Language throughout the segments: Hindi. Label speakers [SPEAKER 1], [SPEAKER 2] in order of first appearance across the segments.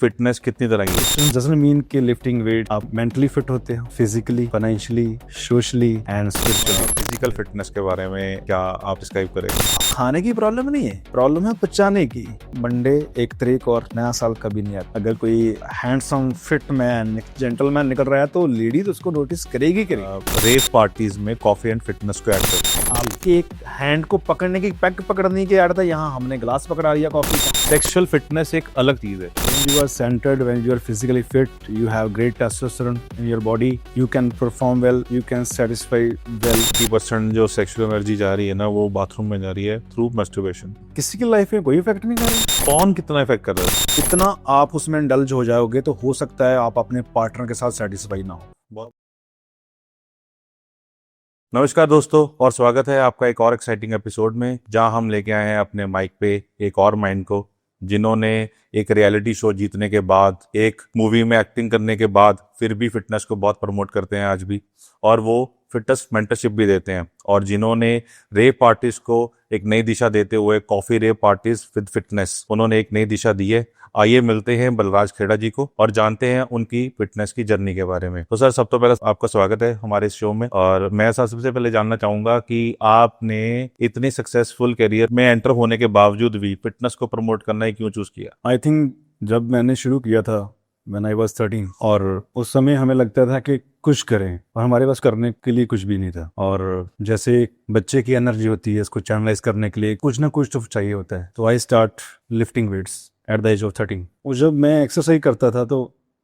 [SPEAKER 1] फिटनेस कितनी तरह की है?
[SPEAKER 2] डजंट मीन कि लिफ्टिंग वेट आप मेंटली फिट होते हो, physically, financially, socially and spiritually.
[SPEAKER 1] Physical fitness के बारे में क्या आप डिस्क्राइब करेंगे?
[SPEAKER 2] खाने की प्रॉब्लम नहीं है, प्रॉब्लम है पचाने की। मंडे एक तारीख और नया साल कभी नहीं आता। अगर कोई हैंडसम फिट मैन जेंटलमैन निकल रहा है तो लेडीज उसको नोटिस करेगी करेगी।
[SPEAKER 1] रेव पार्टीज में कॉफी एंड फिटनेस को ऐड करें।
[SPEAKER 2] आपके एक हैंड को पकड़ने की, पैक पकड़ने की आदत है, यहाँ हमने ग्लास पकड़ा लिया कॉफी का।
[SPEAKER 1] सेक्सुअल फिटनेस एक अलग चीज है।
[SPEAKER 2] When you are centered, when you are physically fit, you have great testosterone in your body. You can perform well, you can satisfy well.
[SPEAKER 1] 50% जो सेक्सुअल एनर्जी जा रही है ना, वो बाथरूम में जा रही है थ्रू मस्टरबेशन।
[SPEAKER 2] किसी की लाइफ में कोई इफेक्ट नहीं कर रहा।
[SPEAKER 1] कौन कितना इफेक्ट कर रहा है?
[SPEAKER 2] इतना आप उसमें इंडल्ज हो जाओगे तो हो सकता है आप अपने पार्टनर के साथ सेटिस्फाई ना हो।
[SPEAKER 1] नमस्कार दोस्तों, और स्वागत है आपका एक और एक्साइटिंग एपिसोड में, जहां हम लेके आए हैं अपने माइक पे एक और माइंड को, जिन्होंने एक रियलिटी शो जीतने के बाद, एक मूवी में एक्टिंग करने के बाद फिर भी फिटनेस को बहुत प्रमोट करते हैं आज भी, और वो फिटनेस मेंटरशिप भी देते हैं, और जिन्होंने रेव पार्टीज को एक नई दिशा देते हुए coffee rave parties with fitness, उन्होंने एक नई दिशा दी है। आइए मिलते हैं बलराज खेड़ा जी को और जानते हैं उनकी फिटनेस की जर्नी के बारे में। तो सर, सब तो पहले आपका स्वागत है हमारे इस शो में, और मैं सर सबसे पहले जानना चाहूंगा कि आपने इतनी सक्सेसफुल करियर में एंटर होने के बावजूद भी फिटनेस को प्रमोट करना ही क्यों चूज किया?
[SPEAKER 2] आई थिंक जब मैंने शुरू किया था when I was 13, और उस समय हमें लगता था कि कुछ करें, और हमारे पास करने के लिए कुछ भी नहीं था। और जैसे बच्चे की एनर्जी होती है, इसको चैनलाइज करने के लिए कुछ ना कुछ तो चाहिए होता है। तो I start lifting weights at the age of 13। और जब मैं एक्सरसाइज करता था तो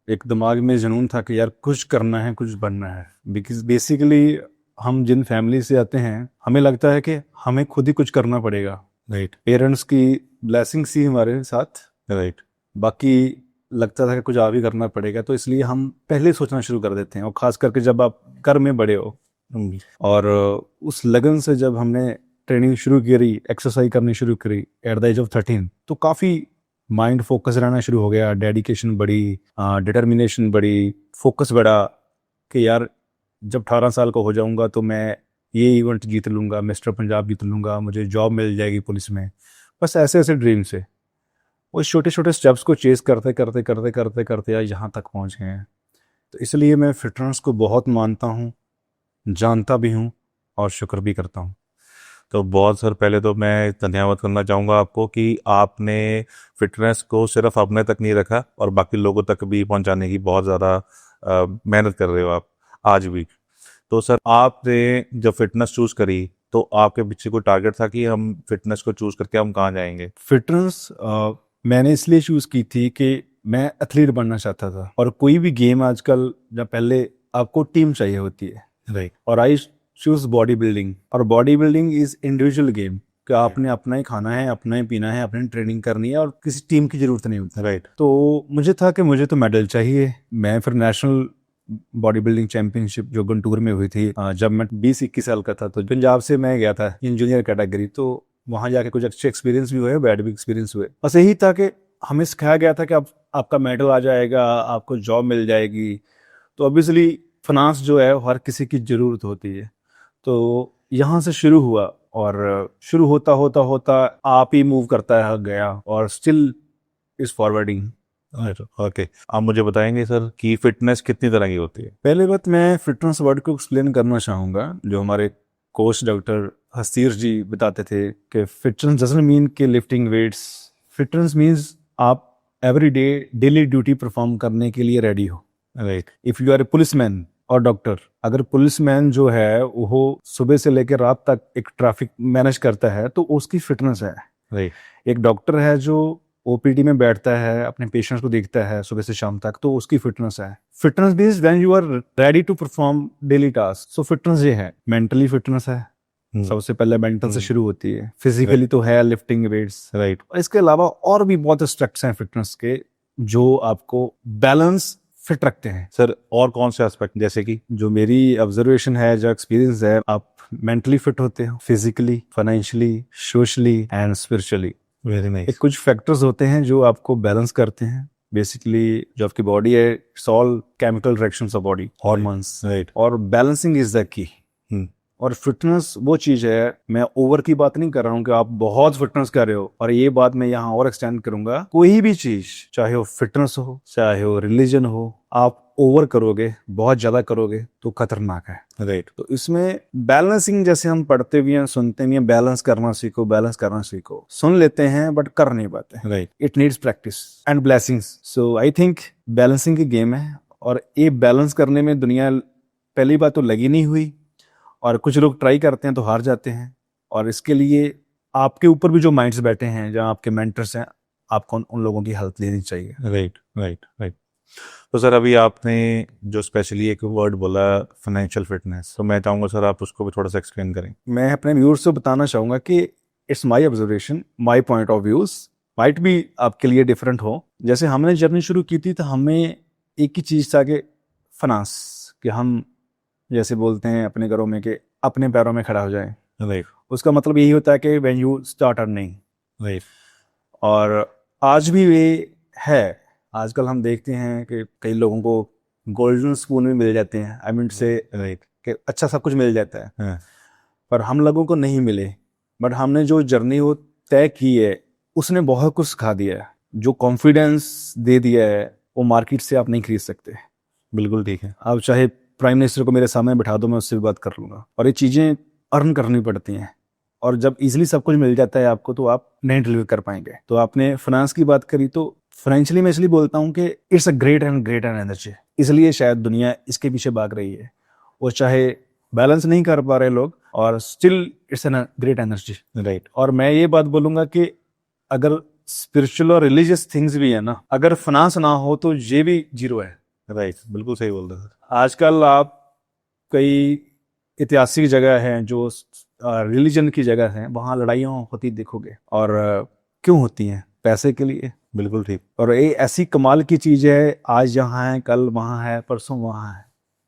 [SPEAKER 2] एक दिमाग में जुनून था कि यार कुछ करना है, कुछ बनना है। बिकॉज बेसिकली हम जिन फैमिली से आते हैं, हमें लगता है कि हमें खुद ही कुछ करना पड़ेगा।
[SPEAKER 1] राइट।
[SPEAKER 2] पेरेंट्स की ब्लेसिंग्स ही हमारे साथ,
[SPEAKER 1] राइट।
[SPEAKER 2] बाकी लगता था कि कुछ आप ही करना पड़ेगा, तो इसलिए हम पहले सोचना शुरू कर देते हैं। और खास करके जब आप घर में बड़े हो, और उस लगन से जब हमने ट्रेनिंग शुरू करी, एक्सरसाइज करनी शुरू करी एट द एज ऑफ 13, तो काफ़ी माइंड फोकस रहना शुरू हो गया। डेडिकेशन बढ़ी, डिटर्मिनेशन बढ़ी, फोकस बढ़ा कि यार जब 18 साल का हो जाऊंगा तो मैं ये इवेंट जीत लूंगा, मिस्टर पंजाब जीत लूंगा, मुझे जॉब मिल जाएगी पुलिस में। बस ऐसे ऐसे ड्रीम से वो छोटे छोटे स्टेप्स को चेस करते करते करते करते करते आज यहाँ तक पहुँचे हैं। तो इसलिए मैं फिटनेस को बहुत मानता हूँ, जानता भी हूँ और शुक्र भी करता हूँ।
[SPEAKER 1] तो बहुत सर, पहले तो मैं धन्यवाद करना चाहूँगा आपको कि आपने फिटनेस को सिर्फ अपने तक नहीं रखा और बाकी लोगों तक भी पहुँचाने की बहुत ज़्यादा मेहनत कर रहे हो आप आज भी। तो सर, आपने जब फिटनेस चूज़ करी तो आपके पीछे कोई टारगेट था कि हम फिटनेस को चूज़ करके हम कहाँ जाएंगे?
[SPEAKER 2] फिटनेस मैंने इसलिए चूज़ की थी कि मैं एथलीट बनना चाहता था। और कोई भी गेम आजकल, जब पहले आपको टीम चाहिए होती है,
[SPEAKER 1] राइट।
[SPEAKER 2] और आई चूज बॉडी बिल्डिंग। और body building is individual game कि आपने अपना ही खाना है, अपना ही पीना है, अपनी ट्रेनिंग करनी है, और किसी टीम की जरूरत नहीं होती।
[SPEAKER 1] राइट।
[SPEAKER 2] तो मुझे था कि मुझे तो मेडल चाहिए। मैं फिर नेशनल बॉडी बिल्डिंग चैंपियनशिप जो गुंटूर में हुई थी, जब मैं 20-21 साल का था, तो पंजाब से मैं गया था इन जूनियर कैटेगरी। तो वहाँ जाके कुछ अच्छे एक्सपीरियंस भी हुए, बैड भी एक्सपीरियंस हुए। बस यही था कि हमें सिखाया गया था कि अब आपका मेडल आ जाएगा, आपको जॉब मिल जाएगी। तो ऑब्वियसली फाइनेंस जो है हर किसी की ज़रूरत होती है। तो यहाँ से शुरू हुआ, और शुरू होता होता होता आप ही मूव करता है गया, और स्टिल इज फॉरवर्डिंग।
[SPEAKER 1] ओके, आप मुझे बताएंगे सर कि फिटनेस कितनी तरह की होती है?
[SPEAKER 2] पहले बात, मैं फिटनेस वर्ड को एक्सप्लेन करना चाहूँगा। जो हमारे कोच डॉक्टर हस्तीर जी बताते थे कि फिटनेस डजंट मीन कि लिफ्टिंग वेट्स। फिटनेस मीन्स आप every day daily duty perform करने के लिए रेडी हो।
[SPEAKER 1] Right.
[SPEAKER 2] If you are a policeman और डॉक्टर, अगर पुलिसमैन जो है वो सुबह से लेकर रात तक एक ट्रैफिक मैनेज करता है तो उसकी फिटनेस है।
[SPEAKER 1] राइट।
[SPEAKER 2] एक डॉक्टर है जो ओपीडी में बैठता है, अपने पेशेंट्स को देखता है सुबह से शाम तक, तो उसकी फिटनेस है। Fitness means when you are ready to perform daily task. So fitness ये है। मेंटली फिटनेस है, सबसे पहले मेंटल से शुरू होती है। फिजिकली तो है लिफ्टिंग वेट्स,
[SPEAKER 1] राइट।
[SPEAKER 2] और इसके अलावा और भी बहुत एस्पेक्ट्स हैं फिटनेस के जो आपको बैलेंस फिट रखते हैं।
[SPEAKER 1] सर, और कौन से एस्पेक्ट? जैसे कि
[SPEAKER 2] जो मेरी ऑब्जर्वेशन है, जो एक्सपीरियंस है, आप मेंटली फिट होते हो, physically, financially, socially and spiritually.
[SPEAKER 1] Very nice.
[SPEAKER 2] कुछ फैक्टर्स होते हैं जो आपको बैलेंस करते हैं। बेसिकली जो आपकी बॉडी है, it's all chemical reactions of body, hormones,
[SPEAKER 1] right.
[SPEAKER 2] और बैलेंसिंग इज द की। और फिटनेस वो चीज है, मैं ओवर की बात नहीं कर रहा हूँ कि आप बहुत फिटनेस कर रहे हो, और ये बात मैं यहाँ और एक्सटेंड करूंगा, कोई भी चीज चाहे वो फिटनेस हो चाहे वो रिलीजन हो, आप ओवर करोगे, बहुत ज्यादा करोगे तो खतरनाक है।
[SPEAKER 1] राइट।
[SPEAKER 2] तो इसमें बैलेंसिंग, जैसे हम पढ़ते भी हैं सुनते भी हैं, बैलेंस करना सीखो, बैलेंस करना सीखो, सुन लेते हैं बट कर नहीं पाते।
[SPEAKER 1] Right.
[SPEAKER 2] It needs practice and blessings. So I think balancing की गेम है, और ये बैलेंस करने में दुनिया पहली बात तो लगी नहीं हुई, और कुछ लोग ट्राई करते हैं तो हार जाते हैं। और इसके लिए आपके ऊपर भी जो माइंड्स बैठे हैं, जहाँ आपके मेंटर्स हैं, आपको उन लोगों की हेल्प लेनी चाहिए।
[SPEAKER 1] Right right right. तो सर अभी आपने जो स्पेशली एक वर्ड बोला फाइनेंशियल फिटनेस, तो मैं चाहूंगा सर आप उसको भी थोड़ा सा एक्सप्लेन करें।
[SPEAKER 2] मैं अपने व्यूअर्स से बताना चाहूंगा कि it's my observation, my point of views might भी आपके लिए डिफरेंट हो। जैसे हमने जर्नी शुरू की थी तो हमें एक ही चीज था कि फाइनेंस, कि हम जैसे बोलते हैं अपने घरों में कि अपने पैरों में खड़ा हो जाए।
[SPEAKER 1] राइट।
[SPEAKER 2] उसका मतलब यही होता है कि when you start earning.
[SPEAKER 1] Right.
[SPEAKER 2] और आज भी वे है। आजकल हम देखते हैं कि कई लोगों को गोल्डन स्पून भी मिल जाते हैं, आई मीन से
[SPEAKER 1] राइट।
[SPEAKER 2] कि अच्छा सब कुछ मिल जाता है,
[SPEAKER 1] हाँ।
[SPEAKER 2] पर हम लोगों को नहीं मिले। बट हमने जो जर्नी वो तय की है, उसने बहुत कुछ सिखा दिया है, जो कॉन्फिडेंस दे दिया है, वो मार्केट से आप नहीं खरीद सकते।
[SPEAKER 1] बिल्कुल ठीक है।
[SPEAKER 2] आप चाहे प्राइम मिनिस्टर को मेरे सामने बिठा दो, मैं उससे भी बात कर लूंगा। और ये चीज़ें अर्न करनी पड़ती हैं, और जब इजीली सब कुछ मिल जाता है आपको, तो आप नहीं डिलीवर कर पाएंगे। तो आपने फाइनेंस की बात करी, तो फाइनेंशियली मैं इसलिए बोलता हूँ कि it's a great and energy, इसलिए शायद दुनिया इसके पीछे भाग रही है। वो चाहे बैलेंस नहीं कर पा रहे लोग, और still it's an great energy.
[SPEAKER 1] Right.
[SPEAKER 2] और मैं ये बात बोलूंगा कि अगर स्पिरिचुअल और रिलीजियस थिंग्स भी है ना, अगर फाइनेंस ना हो तो ये भी जीरो है।
[SPEAKER 1] राइट। बिल्कुल सही बोल रहे सर।
[SPEAKER 2] आजकल आप कई ऐतिहासिक जगह हैं जो रिलीजन की जगह हैं, वहाँ लड़ाइयाँ होती देखोगे, और क्यों होती हैं? पैसे के लिए।
[SPEAKER 1] बिल्कुल ठीक।
[SPEAKER 2] और ये ऐसी कमाल की चीज़ है, आज यहाँ है, कल वहाँ है, परसों वहाँ है।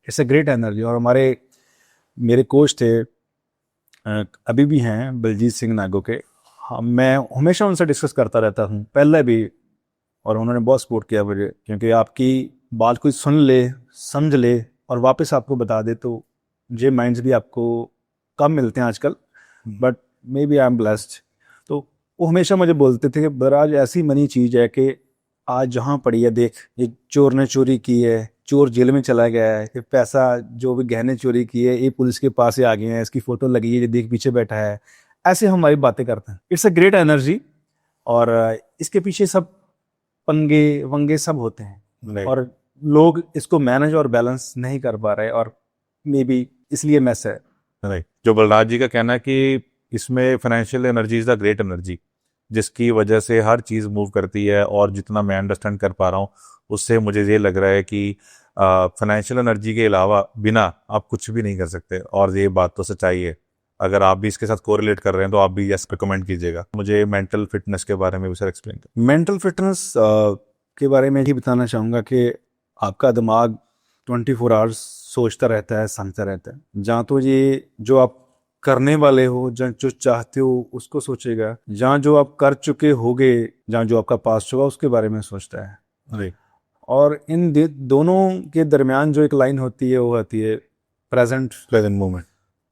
[SPEAKER 2] It's a great energy. और मेरे कोच थे, अभी भी हैं, बलजीत सिंह नागो के। हाँ, मैं हमेशा उनसे डिस्कस करता रहता हूँ, पहले भी, और उन्होंने बहुत सपोर्ट किया मुझे, क्योंकि आपकी बात कोई सुन ले, समझ ले और वापस आपको बता दे, तो ये माइंड्स भी आपको कम मिलते हैं आजकल। But maybe I am blessed. तो वो हमेशा मुझे बोलते थे कि बराज ऐसी मनी चीज़ है कि आज जहाँ पड़ी है, देख, ये चोर ने चोरी की है, चोर जेल में चला गया है, ये पैसा जो भी गहने चोरी किए, ये पुलिस के पास ही आ गए हैं, इसकी फोटो लगी है, ये देख पीछे बैठा है। ऐसे हमारी बातें करते हैं। It's a great energy. और इसके पीछे सब पंगे वंगे सब होते हैं,
[SPEAKER 1] राइट।
[SPEAKER 2] और लोग इसको मैनेज और बैलेंस नहीं कर पा रहे, और मे बी इसलिए मैस है।
[SPEAKER 1] राइट। जो बलराज जी का कहना है कि इसमें financial energy is the great energy, जिसकी वजह से हर चीज़ मूव करती है, और जितना मैं अंडरस्टैंड कर पा रहा हूँ उससे मुझे ये लग रहा है कि फाइनेंशियल एनर्जी के अलावा बिना आप कुछ भी नहीं कर सकते, और ये बात तो सच्चाई है। अगर आप भी इसके साथ कोरिलेट कर रहे हैं तो आप भी यस पे कमेंट कीजिएगा। मुझे मेंटल फिटनेस के बारे में भी सर एक्सप्लेन करें।
[SPEAKER 2] मेंटल फिटनेस के बारे में ही बताना चाहूँगा कि आपका दिमाग 24 आवर्स सोचता रहता है, समझता रहता है। जहाँ तो ये जो आप करने वाले हो, जहाँ जो चाहते हो उसको सोचेगा, जहाँ जो आप कर चुके होगे, जहाँ जो आपका पास होगा उसके बारे में सोचता है।
[SPEAKER 1] राइट।
[SPEAKER 2] और इन दोनों के दरमियान जो एक लाइन होती है वो होती है प्रेजेंट
[SPEAKER 1] मोमेंट।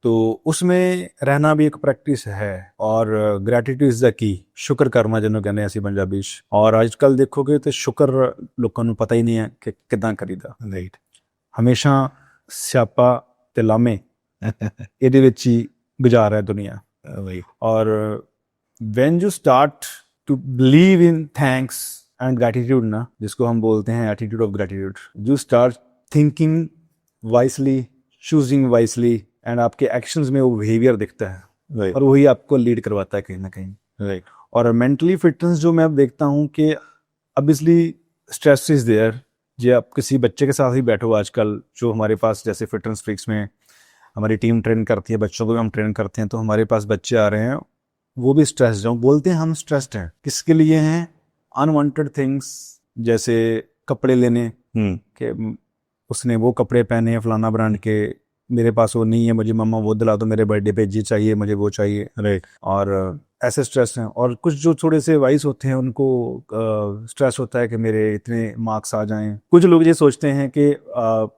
[SPEAKER 2] तो उसमें रहना भी एक प्रैक्टिस है। और ग्रेटिट्यूड इज द की, शुक्र करना जिन्होंने कहने ऐसी पंजाबी। और आजकल देखोगे तो शुक्र लोगों को पता ही नहीं है कि किदां करीदा।
[SPEAKER 1] राइट।
[SPEAKER 2] हमेशा स्यापा ते लामे ਇਹਦੇ ਵਿੱਚ ਹੀ ਗੁਜ਼ਾਰ ਹੈ दुनिया।
[SPEAKER 1] राइट।
[SPEAKER 2] और when you start to believe in thanks and gratitude ना, जिसको हम बोलते हैं attitude of gratitude, you start thinking wisely, choosing wisely, and आपके एक्शंस में वो बिहेवियर दिखता है,
[SPEAKER 1] राइट।
[SPEAKER 2] और वही आपको लीड करवाता है कहीं ना कहीं।
[SPEAKER 1] राइट।
[SPEAKER 2] और मेंटली फिटनेस जो मैं अब देखता हूँ कि ऑब्वियसली स्ट्रेस इज देयर। जे आप किसी बच्चे के साथ ही बैठो आजकल, जो हमारे पास जैसे फिटनेस फ्रीक्स में हमारी टीम ट्रेन करती है, बच्चों को भी हम ट्रेन करते हैं, तो हमारे पास बच्चे आ रहे हैं, वो भी स्ट्रेस्ड हैं, बोलते हैं हम स्ट्रेस्ड हैं। किसके लिए हैं? अनवांटेड थिंग्स, जैसे कपड़े लेने के, उसने वो कपड़े पहने हैं फलाना ब्रांड के, मेरे पास वो नहीं है, मुझे मम्मा वो दिला दो, मेरे बर्थडे पे जी चाहिए, मुझे वो चाहिए।
[SPEAKER 1] राइट।
[SPEAKER 2] और ऐसे स्ट्रेस हैं, और कुछ जो थोड़े से वाइस होते हैं उनको स्ट्रेस होता है कि मेरे इतने मार्क्स आ जाएं। कुछ लोग ये सोचते हैं कि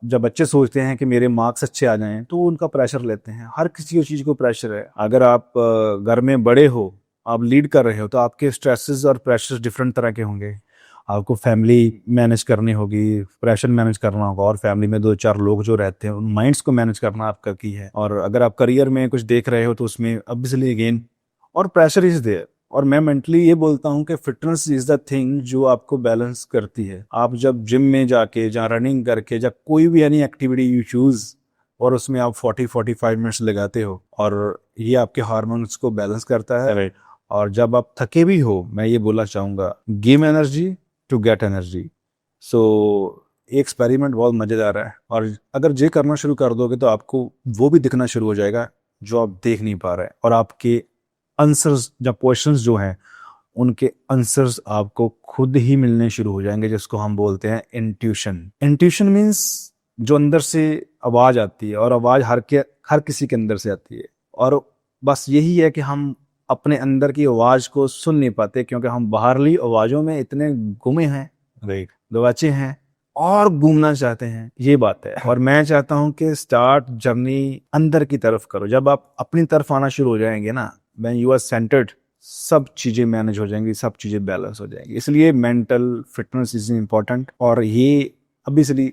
[SPEAKER 2] जब बच्चे सोचते हैं कि मेरे मार्क्स अच्छे आ जाएं तो उनका प्रेशर लेते हैं। हर किसी चीज़ को प्रेशर है। अगर आप घर में बड़े हो, आप लीड कर रहे हो, तो आपके स्ट्रेसेस और प्रेशर्स डिफरेंट तरह के होंगे। आपको फैमिली मैनेज करनी होगी, प्रेशर मैनेज करना होगा, और फैमिली में 2-4 लोग जो रहते हैं उन माइंड्स को मैनेज करना आपका की है। और अगर आप करियर में कुछ देख रहे हो तो उसमें ऑब्वियसली अगेन और प्रेशर इज देयर। और मैं मेंटली ये बोलता हूँ कि फिटनेस इज द थिंग जो आपको बैलेंस करती है। आप जब जिम में जाके, जहाँ रनिंग करके, जब कोई भी एनी एक्टिविटी यू चूज और उसमें आप 40-45 मिनट्स लगाते हो, और ये आपके हार्मोन्स को बैलेंस करता है।
[SPEAKER 1] राइट।
[SPEAKER 2] और जब आप थके भी हो, मैं ये बोलना चाहूँगा, give energy to get energy. So ये एक्सपेरिमेंट बहुत मज़ेदार है, और अगर ये करना शुरू कर दोगे तो आपको वो भी दिखना शुरू हो जाएगा जो आप देख नहीं पा रहे हैं, और आपके आंसर्स या क्वेश्चंस जो हैं उनके आंसर्स आपको खुद ही मिलने शुरू हो जाएंगे, जिसको हम बोलते हैं इंट्यूशन। इंट्यूशन मीन्स जो अंदर से आवाज आती है, और आवाज हर किसी के अंदर से आती है, और बस यही है कि हम अपने अंदर की आवाज को सुन नहीं पाते क्योंकि हम बाहरली आवाजों में इतने गुमे हैं,
[SPEAKER 1] राइट।
[SPEAKER 2] दबाचे हैं और घूमना चाहते हैं। ये बात है। और मैं चाहता हूं कि स्टार्ट जर्नी अंदर की तरफ करो। जब आप अपनी तरफ आना शुरू हो जाएंगे ना, व्हेन यू आर सेंटर्ड, सब चीजें मैनेज हो जाएंगी, सब चीजें बैलेंस हो जाएंगी। इसलिए मेंटल फिटनेस इज इम्पोर्टेंट, और ये ऑब्वियसली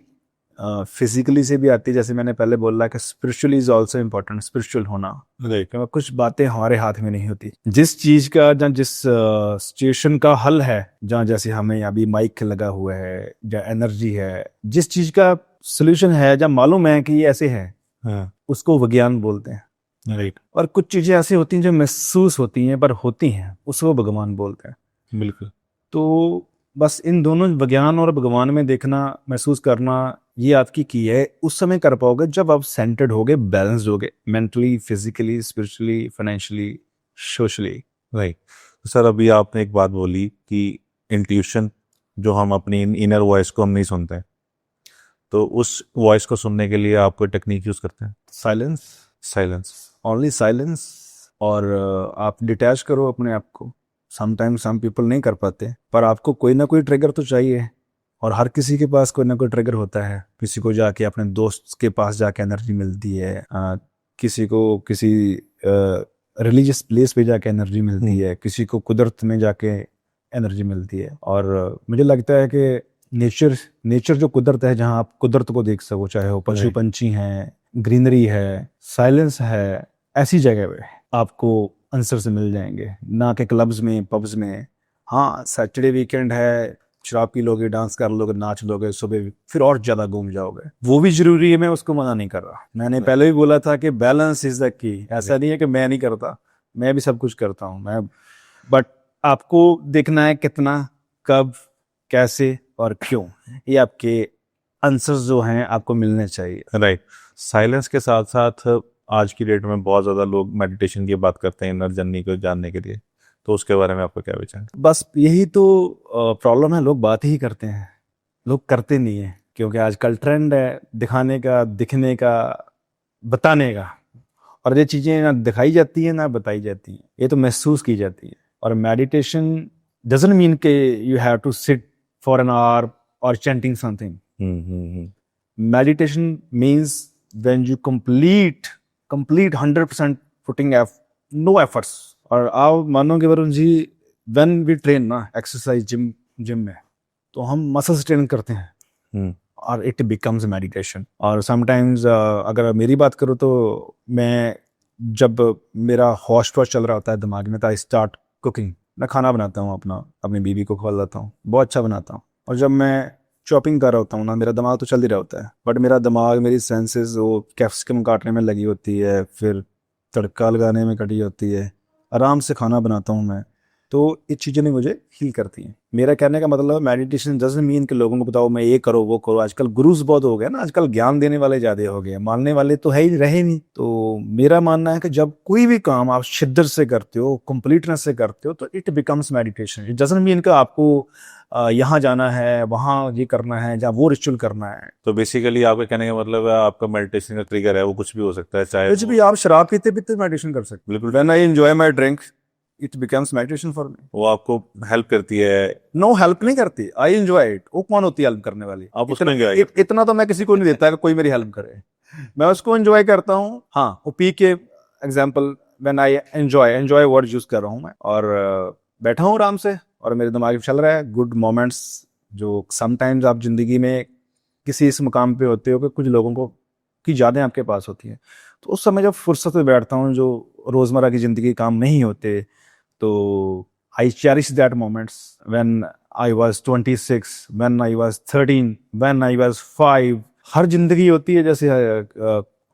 [SPEAKER 2] फिजिकली से भी आती है। जैसे मैंने पहले बोला कि spiritually is also important, spiritual होना।
[SPEAKER 1] राइट।
[SPEAKER 2] क्योंकि कुछ बातें हमारे हाथ में नहीं होती। जिस चीज का या जिस सिचुएशन का हल है, जहाँ जैसे हमें अभी माइक लगा हुआ है, या एनर्जी है, जिस चीज का सोल्यूशन है, जब मालूम है कि ये ऐसे है,
[SPEAKER 1] हाँ।
[SPEAKER 2] उसको विज्ञान बोलते हैं।
[SPEAKER 1] राइट।
[SPEAKER 2] और कुछ चीजें ऐसी होती हैं जो महसूस होती हैं पर होती हैं, उसको भगवान बोलते हैं।
[SPEAKER 1] बिल्कुल।
[SPEAKER 2] तो बस इन दोनों, विज्ञान और भगवान में देखना, महसूस करना, ये आपकी की है। उस समय कर पाओगे जब आप सेंटर्ड होगे, बैलेंस्ड होगे, mentally, physically, spiritually, financially, socially.
[SPEAKER 1] Right. तो सर, अभी आपने एक बात बोली कि इंट्यूशन, जो हम अपनी इनर वॉइस को हम नहीं सुनते, तो उस वॉइस को सुनने के लिए आप कोई टेक्निक यूज करते हैं?
[SPEAKER 2] Silence,
[SPEAKER 1] silence.
[SPEAKER 2] Only silence. और आप डिटैच करो अपने आप को। समटाइम्स सम पीपल नहीं कर पाते, पर आपको कोई ना कोई ट्रिगर तो चाहिए, और हर किसी के पास कोई ना कोई ट्रिगर होता है। किसी को जाके अपने दोस्त के पास जाके एनर्जी मिलती है, किसी को किसी रिलीजियस प्लेस पे जाके एनर्जी मिलती है, किसी को कुदरत में जाके एनर्जी मिलती है। और मुझे लगता है कि नेचर जो कुदरत है, जहाँ आप कुदरत को देख सको, चाहे वो पशु पंछी हैं, ग्रीनरी है, साइलेंस है, ऐसी जगह पे आपको आंसर से मिल जाएंगे, ना कि क्लब्स में, पब्स में। हाँ, सैटरडे वीकेंड है, शराब पी लोगे, डांस कर लोगे, नाच लोगे, सुबह फिर और ज्यादा घूम जाओगे, वो भी जरूरी है। मैं उसको मना नहीं कर रहा। मैंने पहले भी बोला था कि बैलेंस इज द की। ऐसा नहीं है कि मैं नहीं करता, मैं भी सब कुछ करता हूँ मैं, बट आपको देखना है कितना, कब, कैसे और क्यों। ये आपके आंसर्स जो हैं आपको मिलने चाहिए।
[SPEAKER 1] राइट। साइलेंस के साथ साथ आज की डेट में बहुत ज़्यादा लोग मेडिटेशन की बात करते हैं इनर जर्नी को जानने के लिए, तो उसके बारे में आपका क्या विचार है?
[SPEAKER 2] बस यही तो प्रॉब्लम है, लोग बात ही करते हैं, लोग करते नहीं है। क्योंकि आजकल ट्रेंड है दिखाने का, दिखने का, बताने का, और ये चीज़ें ना दिखाई जाती हैं ना बताई जाती हैं, ये तो महसूस की जाती है। और मेडिटेशन डजंट मीन के you have to sit for an hour और chanting something. Meditation means when you complete 100% putting no efforts. और आप मानोगे Varun ji, when we train ना एक्सरसाइज जिम में, तो हम मसल्स ट्रेन करते हैं, और इट बिकम्स मेडिटेशन। और समटाइम्स अगर मेरी बात करूँ तो मैं, जब मेरा होश वॉश चल रहा होता है दिमाग में, तो आई स्टार्ट कुकिंग। मैं खाना बनाता हूँ, अपनी बीवी को खिलाता हूँ, बहुत अच्छा बनाता हूँ। और जब मैं शॉपिंग कर रहा होता हूँ ना, मेरा दिमाग तो चल ही रहा होता है, बट मेरा दिमाग, मेरी सेंसेस वो कैप्सिकम काटने में लगी होती है, फिर तड़का लगाने में कटी होती है, आराम से खाना बनाता हूँ मैं। तो ये चीज़ें नहीं मुझे हील करती हैं। मेरा कहने का मतलब, मेडिटेशन डजंट मीन कि लोगों को बताओ मैं ये करो वो करो। आजकल गुरुज बहुत हो गए ना, आजकल ज्ञान देने वाले ज़्यादा हो गए, मानने वाले तो है ही रहे नहीं। तो मेरा मानना है कि जब कोई भी काम आप शिद्दत से करते हो, कंप्लीटनेस से करते हो, तो it becomes meditation. It doesn't mean कि आपको यहाँ जाना है, वहाँ ये करना है, या वो रिचुअल करना है।
[SPEAKER 1] तो बेसिकली आपका कहने का मतलब है, आपका मेडिटेशन का ट्रिगर है वो कुछ भी हो सकता है, चाहे
[SPEAKER 2] कुछ भी। आप शराब पीते पीते मेडिटेशन कर सकते।
[SPEAKER 1] बिल्कुल।
[SPEAKER 2] When I enjoy my drink, it becomes meditation for me.
[SPEAKER 1] वो आपको हेल्प करती है?
[SPEAKER 2] नो, हेल्प नहीं करती, आई एंजॉय इट। वो कौन होती है हेल्प करने वाली?
[SPEAKER 1] आप उसमें enjoy
[SPEAKER 2] इतना तो मैं किसी को नहीं देता कि कोई मेरी हेल्प करे, मैं उसको एंजॉय करता हूँ। हाँ, वो पी के example when I enjoy word use कर रहा हूँ मैं, और बैठा हूँ आराम से और मेरे दिमाग में चल रहा है गुड मोमेंट्स। जो समटाइम्स आप जिंदगी में किसी इस मुकाम पे होते हो कि कुछ लोगों को की यादें आपके पास होती हैं, तो उस समय जब फुर्सत में बैठता हूँ जो रोजमर्रा की जिंदगी के काम नहीं होते, तो I cherish that moments when I was 26, when I was 13, when I was 5। हर जिंदगी होती है, जैसे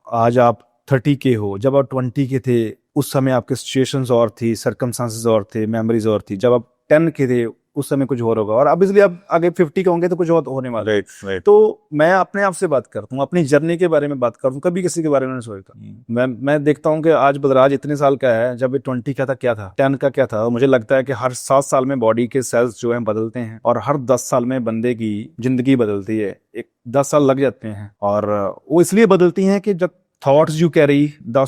[SPEAKER 2] आज आप 30 के हो, जब आप 20 के थे उस समय आपके सिचुएशंस और थी, सर्कमस्टांसेस और थे, मेमोरीज और थी। जब आप 10 के थे उस समय कुछ और होगा, और अब इसलिए आप आगे 50 के होंगे तो कुछ और होने वाला है।
[SPEAKER 1] राइट।
[SPEAKER 2] तो मैं अपने आप से बात करता हूँ, अपनी जर्नी के बारे में बात करता हूँ, कभी किसी के बारे में नहीं सोचता। मैं देखता हूँ कि आज बदराज इतने साल का है, जब 20 का था क्या था, 10 का क्या था। मुझे लगता है कि हर 7 साल में बॉडी के सेल्स जो हैं बदलते हैं, और हर 10 साल में बंदे की जिंदगी बदलती है। एक 10 साल लग जाते हैं, और वो इसलिए बदलती हैं कि जब thoughts you carry, the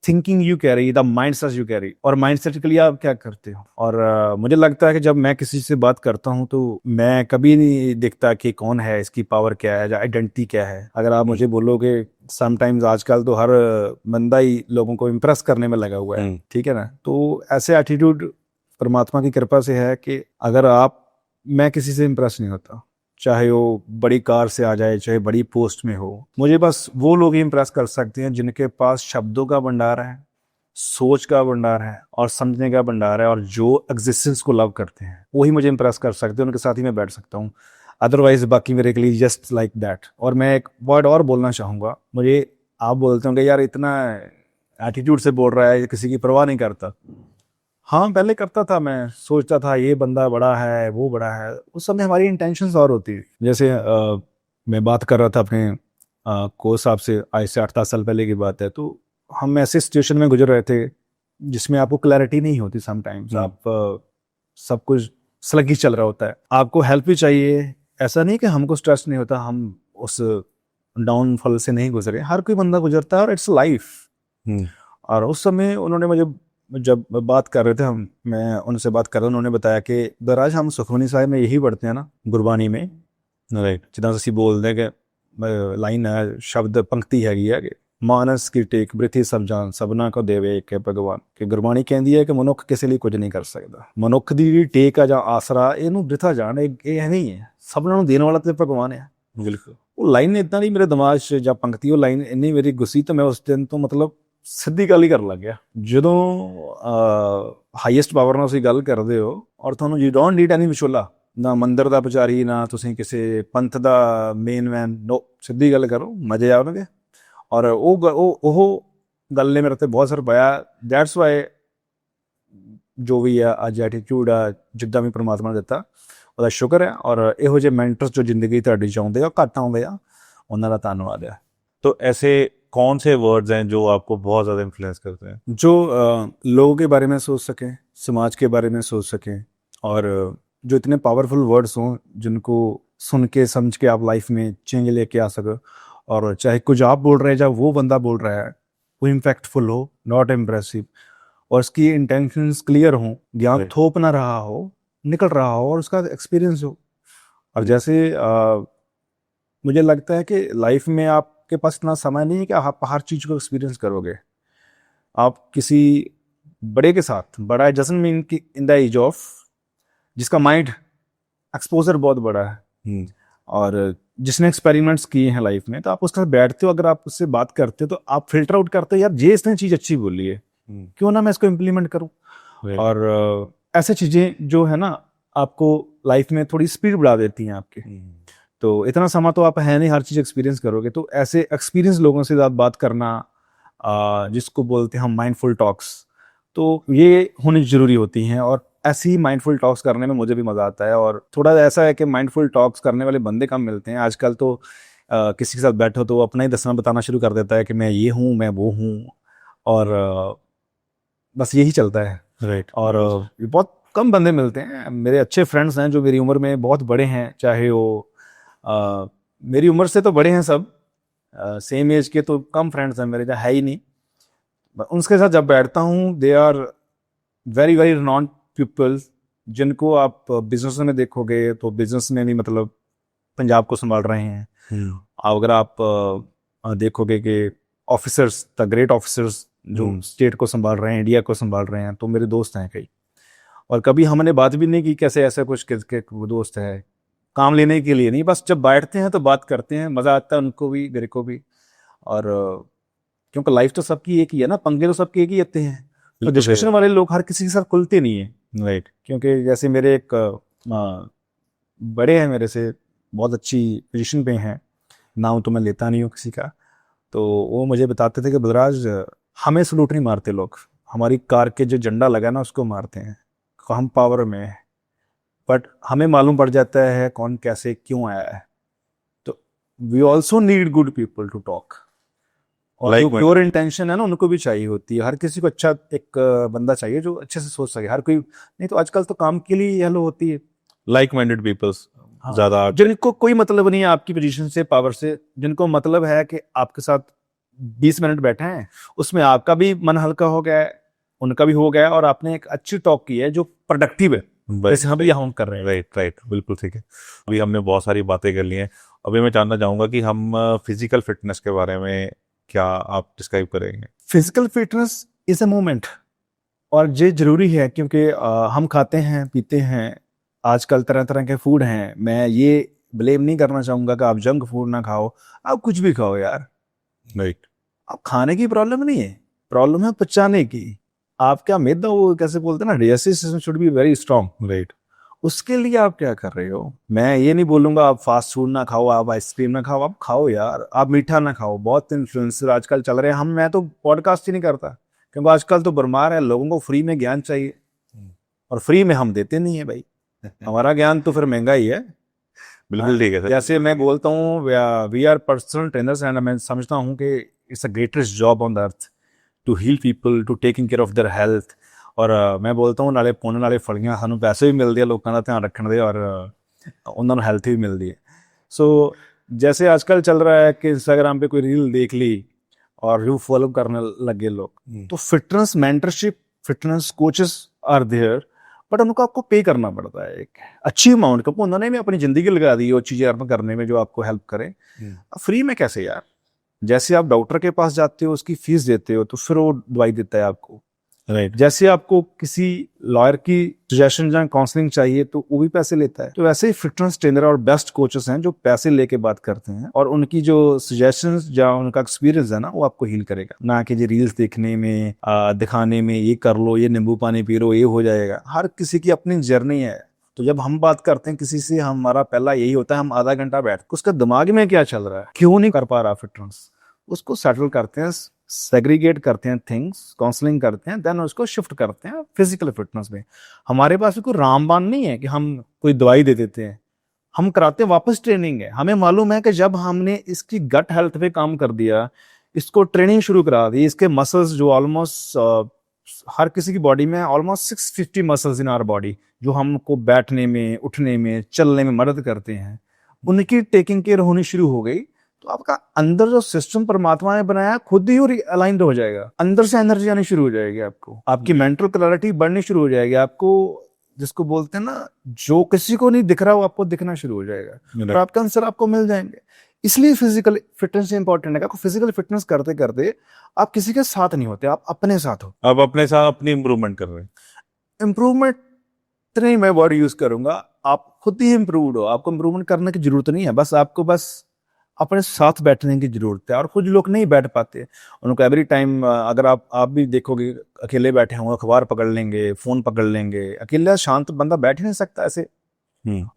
[SPEAKER 2] thinking you carry, the mindset you carry, और माइंडसेट के लिए आप क्या करते हो। और मुझे लगता है कि जब मैं किसी से बात करता हूँ तो मैं कभी नहीं देखता कि कौन है, इसकी पावर क्या है, या आइडेंटिटी क्या है। अगर आप मुझे बोलोगे, समटाइम्स आजकल तो हर बंदा ही लोगों को इम्प्रेस करने में लगा हुआ है, ठीक है ना। तो ऐसे एटीट्यूड परमात्मा की कृपा से है कि अगर आप, मैं किसी से इम्प्रेस नहीं होता, चाहे वो बड़ी कार से आ जाए, चाहे बड़ी पोस्ट में हो। मुझे बस वो लोग ही इम्प्रेस कर सकते हैं जिनके पास शब्दों का भंडार है, सोच का भंडार है, और समझने का भंडार है, और जो एग्जिस्टेंस को लव करते हैं, वही मुझे इम्प्रेस कर सकते हैं। उनके साथ ही मैं बैठ सकता हूँ, अदरवाइज बाकी मेरे के लिए जस्ट लाइक दैट। और मैं एक वर्ड और बोलना चाहूँगा। मुझे आप बोलते होंगे यार इतना एटीट्यूड से बोल रहा है, किसी की परवाह नहीं करता। हाँ, पहले करता था, मैं सोचता था ये बंदा बड़ा है, वो बड़ा है। उस समय हमारी इंटेंशंस और होती है। जैसे मैं बात कर रहा था अपने कोच साहब से, आज से 8-10 साल पहले की बात है। तो हम ऐसे सिचुएशन में गुजर रहे थे जिसमें आपको क्लैरिटी नहीं होती। समटाइम्स आप सब कुछ स्लगिश चल रहा होता है, आपको हेल्प भी चाहिए। ऐसा नहीं कि हमको स्ट्रेस नहीं होता, हम उस डाउनफॉल से नहीं गुजरे, हर कोई बंदा गुजरता है, और इट्स लाइफ। और उस समय उन्होंने मुझे, जब बात कर रहे थे हम, मैं उनसे बात कर रहा, उन्होंने बताया कि दराज हम सुखमनी साहिब में यही पढ़ते हैं ना गुरबानी में, राइट। जितना ਅਸੀਂ बोलते हैं कि लाइन है, शब्द पंक्ति हैगी है कि मानस की टेक ਬ੍ਰਿਥੀ ਸਭ ਜਾਨ ਸਭਨਾ ਕੋ ਦੇਵੇ ਏਕ ਭਗਵਾਨ। ਕਿ ਗੁਰਬਾਣੀ ਕਹਿੰਦੀ ਹੈ ਕਿ ਮਨੁੱਖ ਕਿਸੇ ਲਈ ਕੁਝ ਨਹੀਂ ਕਰ ਸਕਦਾ। ਮਨੁੱਖ ਦੀ ਜਿਹੜੀ ਟੇਕ ਆ ਜਾਂ ਆਸਰਾ, ਇਹਨੂੰ ਬ੍ਰਿਥਾ ਜਾਣ, ਇਹ ਐਵੇਂ ਹੀ ਹੈ। ਸਭਨਾਂ ਨੂੰ ਦੇਣ ਵਾਲਾ ਤੇ ਭਗਵਾਨ ਹੈ।
[SPEAKER 1] बिल्कुल।
[SPEAKER 2] ਉਹ ਲਾਈਨ ਇਦਾਂ ਦੀ ਮੇਰੇ ਦਿਮਾਗ 'ਚ, ਜਾਂ ਪੰਕਤੀ, ਉਹ ਲਾਈਨ ਇੰਨੀ ਮੇਰੀ ਗੁੱਸੀ, ਤਾਂ ਮੈਂ ਉਸ ਦਿਨ ਤੋਂ ਮਤਲਬ ਸਿੱਧੀ ਗੱਲ ਹੀ ਕਰਨ ਲੱਗ ਗਿਆ। ਜਦੋਂ ਹਾਈਐਸਟ ਪਾਵਰ ਨਾਲ ਤੁਸੀਂ ਗੱਲ ਕਰਦੇ ਹੋ, ਔਰ ਤੁਹਾਨੂੰ ਯੂ ਡੋਂਟ ਨੀਡ ਐਨੀ ਵਿਚੋਲਾ, ਨਾ ਮੰਦਰ ਦਾ ਪੁਜਾਰੀ, ਨਾ ਤੁਸੀਂ ਕਿਸੇ ਪੰਥ ਦਾ ਮੇਨ ਮੈਨ, ਨੋ, ਸਿੱਧੀ ਗੱਲ ਕਰੋ, ਮਜ਼ੇ ਆਉਣਗੇ। ਔਰ ਉਹ ਗੱਲ ਨੇ ਮੇਰੇ ਤੇ ਬਹੁਤ ਅਸਰ ਪਾਇਆ। ਦੈਟਸ ਵਾਈ ਜੋ ਵੀ ਆ ਅੱਜ ਐਟੀਟਿਊਡ ਆ, ਜਿੱਦਾਂ ਵੀ ਪ੍ਰਮਾਤਮਾ ਨੇ ਦਿੱਤਾ, ਉਹਦਾ ਸ਼ੁਕਰ ਹੈ। ਔਰ ਇਹੋ ਜਿਹੇ ਮੈਂਟਰਸ ਜੋ ਜ਼ਿੰਦਗੀ ਤੁਹਾਡੀ 'ਚ ਆਉਂਦੇ ਆ, ਘੱਟ ਆਉਂਦੇ ਆ, ਉਹਨਾਂ ਦਾ ਧੰਨਵਾਦ ਹੈ।
[SPEAKER 1] तो ऐसे कौन से वर्ड्स हैं जो आपको बहुत ज़्यादा इन्फ्लुएंस करते हैं?
[SPEAKER 2] जो लोगों के बारे में सोच सकें, समाज के बारे में सोच सकें, और जो इतने पावरफुल वर्ड्स हों जिनको सुन के समझ के आप लाइफ में चेंज लेके आ सको। और चाहे कुछ आप बोल रहे हैं, चाहे वो बंदा बोल रहा है, वो इम्पैक्टफुल हो, नॉट इम्प्रेसिव, और उसकी इंटेंशंस क्लियर हों, ज्ञान
[SPEAKER 1] Right.
[SPEAKER 2] थोप ना रहा हो, निकल रहा हो, और उसका एक्सपीरियंस हो। और जैसे मुझे लगता है कि लाइफ में आपके पास इतना समय नहीं है कि आप हर चीज़ को एक्सपीरियंस करोगे। आप किसी बड़े के साथ, बड़ा डजंट मीन कि इन द एज ऑफ, जिसका माइंड एक्सपोजर बहुत बड़ा है, और जिसने एक्सपेरिमेंट्स किए हैं लाइफ में, तो आप उसके साथ बैठते हो, अगर आप उससे बात करते हो तो आप फिल्टर आउट करते हो, यार ये इसने चीज़ अच्छी बोली है, क्यों ना मैं इसको इम्प्लीमेंट करूँ।
[SPEAKER 1] Right.
[SPEAKER 2] और ऐसे चीज़ें जो है ना, आपको लाइफ में थोड़ी स्पीड बढ़ा देती हैं आपके। तो इतना समय तो आप है नहीं हर चीज़ एक्सपीरियंस करोगे। तो ऐसे एक्सपीरियंस लोगों से बात करना, जिसको बोलते हैं हम माइंडफुल टॉक्स, तो ये होनी ज़रूरी होती हैं। और ऐसी ही माइंडफुल टॉक्स करने में मुझे भी मज़ा आता है। और थोड़ा ऐसा है कि माइंडफुल टॉक्स करने वाले बंदे कम मिलते हैं आजकल। तो किसी के साथ बैठो तो अपना ही दसना बताना शुरू कर देता है कि मैं ये हूँ, मैं वो हूँ, और बस यही चलता है।
[SPEAKER 1] राइट।
[SPEAKER 2] और बहुत कम बंदे मिलते हैं। मेरे अच्छे फ्रेंड्स हैं जो मेरी उम्र में बहुत बड़े हैं, चाहे वो मेरी उम्र से तो बड़े हैं सब, सेम एज के तो कम फ्रेंड्स हैं मेरे, है ही नहीं। उनके साथ जब बैठता हूँ, they are very very renowned people जिनको आप बिजनेस में देखोगे तो बिजनेस में भी मतलब पंजाब को संभाल रहे हैं। अगर आप देखोगे कि ऑफिसर्स, द ग्रेट ऑफिसर्स जो स्टेट को संभाल रहे हैं, इंडिया को संभाल रहे हैं, तो मेरे दोस्त हैं कई। और कभी हमने बात भी नहीं की कैसे ऐसा कुछ कि वो दोस्त है, काम लेने के लिए नहीं, बस जब बैठते हैं तो बात करते हैं, मजा आता है उनको भी मेरे को भी। और क्योंकि लाइफ तो सबकी एक ही है ना, पंगे तो सबके एक ही आते हैं, तो डिस्कशन वाले लोग हर किसी के साथ खुलते नहीं है।
[SPEAKER 1] राइट।
[SPEAKER 2] क्योंकि जैसे मेरे एक बड़े हैं मेरे से, बहुत अच्छी पोजीशन पे हैं, नाम तो मैं लेता नहीं हूँ किसी का, तो वो मुझे बताते थे कि बलराज हमें सलूट नहीं मारते लोग, हमारी कार के जो झंडा लगा ना उसको मारते हैं, हम पावर में है, बट हमें मालूम पड़ जाता है कौन कैसे क्यों आया है। तो we also need good people to talk, और जो प्योर इंटेंशन है ना उनको भी चाहिए होती है। हर किसी को अच्छा एक बंदा चाहिए जो अच्छे से सोच सके, हर कोई नहीं तो आजकल तो काम के लिए हेलो होती है।
[SPEAKER 1] लाइक माइंडेड पीपल्स ज्यादा,
[SPEAKER 2] जिनको कोई मतलब नहीं है आपकी पोजीशन से, पावर से, जिनको मतलब है कि आपके साथ 20 मिनट बैठे हैं, उसमें आपका भी मन हल्का हो गया है, उनका भी हो गया है, और आपने एक अच्छी टॉक की है जो प्रोडक्टिव है, जैसे हम यहाँ कर रहे हैं।
[SPEAKER 1] राइट राइट, बिल्कुल ठीक है। अभी हमने बहुत सारी बातें कर ली हैं, अभी मैं जानना चाहूंगा कि हम फिजिकल फिटनेस के बारे में क्या आप डिस्क्राइब करेंगे?
[SPEAKER 2] Physical fitness is a movement, और ये जरूरी है क्योंकि हम खाते हैं पीते हैं, आजकल तरह तरह के फूड हैं। मैं ये ब्लेम नहीं करना चाहूंगा कि आप जंक फूड ना खाओ, आप कुछ भी खाओ यार।
[SPEAKER 1] राइट।
[SPEAKER 2] आप खाने की प्रॉब्लम नहीं है, प्रॉब्लम है पचाने की। आपका मैदा, वो कैसे बोलते हैं ना, digestive system should be very strong.
[SPEAKER 1] Right.
[SPEAKER 2] उसके लिए आप क्या कर रहे हो? मैं ये नहीं बोलूंगा आप फास्ट फूड ना खाओ, आप आइसक्रीम ना खाओ, आप खाओ यार, आप मीठा ना खाओ। बहुत इन्फ्लुएंसर आजकल चल रहे हैं, मैं तो पॉडकास्ट ही नहीं करता क्योंकि आजकल तो भरमार है, लोगों को फ्री में ज्ञान चाहिए, और फ्री में हम देते नहीं है भाई। हमारा ज्ञान तो फिर महंगा ही है।
[SPEAKER 1] बिल्कुल ठीक है सर।
[SPEAKER 2] जैसे मैं बोलता हूँ we are personal trainers, and मैं समझता हूँ कि it's a greatest job on the earth to heal people, to taking care of their health. और मैं बोलता हूँ नाले पुण्य नाले फलियां, सानू पैसे भी मिलते हैं लोगों का ध्यान रखने दे, और उन्होंने हेल्थ भी मिलती है। सो जैसे आजकल चल रहा है कि इंस्टाग्राम पे कोई रील देख ली और व्यू फॉलो करने लगे लोग, तो fitness mentorship, fitness coaches are there, but उनको आपको पे करना पड़ता है एक अच्छी अमाउंट, क्योंकि उन्होंने भी अपनी जिंदगी लगा दी वो चीजें अर्न करने में जो आपको हेल्प करे। फ्री में कैसे यार? जैसे आप डॉक्टर के पास जाते हो, उसकी फीस देते हो, तो फिर वो दवाई देता है आपको।
[SPEAKER 1] राइट।
[SPEAKER 2] जैसे आपको किसी लॉयर की सजेशन या काउंसलिंग चाहिए तो वो भी पैसे लेता है। तो वैसे ही फिटनेस ट्रेनर और बेस्ट कोचेस हैं जो पैसे लेके बात करते हैं, और उनकी जो सजेशंस या उनका एक्सपीरियंस है ना, वो आपको हील करेगा, ना कि जो रील्स देखने में दिखाने में, ये कर लो, ये नींबू पानी पी लो, ये हो जाएगा। हर किसी की अपनी जर्नी है। तो जब हम बात करते हैं किसी से, हमारा पहला यही होता है, हम आधा घंटा बैठ उसका दिमाग में क्या चल रहा है, क्यों नहीं कर पा रहा फिटनेस, उसको सेटल करते हैं, सेग्रीगेट करते हैं थिंग्स, काउंसलिंग करते हैं, देन उसको शिफ्ट करते हैं फिजिकल फिटनेस में। हमारे पास कोई रामबाण नहीं है कि हम कोई दवाई दे देते हैं, हम कराते हैं वापस ट्रेनिंग है। हमें मालूम है कि जब हमने इसकी गट हेल्थ पे काम कर दिया, इसको ट्रेनिंग शुरू करा दी, इसके मसल्स जो ऑलमोस्ट हर किसी की बॉडी में almost 650 muscles in our body, जो हमको बैठने में, उठने में, चलने में मदद करते हैं, उनकी टेकिंग केयर होनी शुरू हो गई, तो आपका अंदर जो सिस्टम परमात्मा ने बनाया खुद ही अलाइंड हो जाएगा। अंदर से एनर्जी आनी शुरू हो जाएगी आपको, आपकी मेंटल क्लैरिटी बढ़नी शुरू हो जाएगी आपको, जिसको बोलते हैं ना, जो किसी को नहीं दिख रहा वो आपको दिखना शुरू हो जाएगा, और आपके आंसर आपको मिल जाएंगे। इसलिए फिजिकल फिटनेस इंपॉर्टेंट है। फिजिकल फिटनेस करते करते आप किसी के साथ नहीं होते, आप अपने साथ हो।
[SPEAKER 1] अब अपने साथ अपनी इम्प्रूवमेंट कर रहे हैं।
[SPEAKER 2] इम्प्रूवमेंट नहीं मैं वर्ड यूज करूंगा, आप खुद ही इम्प्रूव हो। आपको इम्प्रूवमेंट करने की जरूरत नहीं है, आपको अपने साथ बैठने की जरूरत है। और कुछ लोग नहीं बैठ पाते, उनको एवरी टाइम, अगर आप भी देखोगे, अकेले बैठे होंगे, अखबार पकड़ लेंगे, फोन पकड़ लेंगे, अकेला शांत बंदा बैठ ही नहीं सकता ऐसे।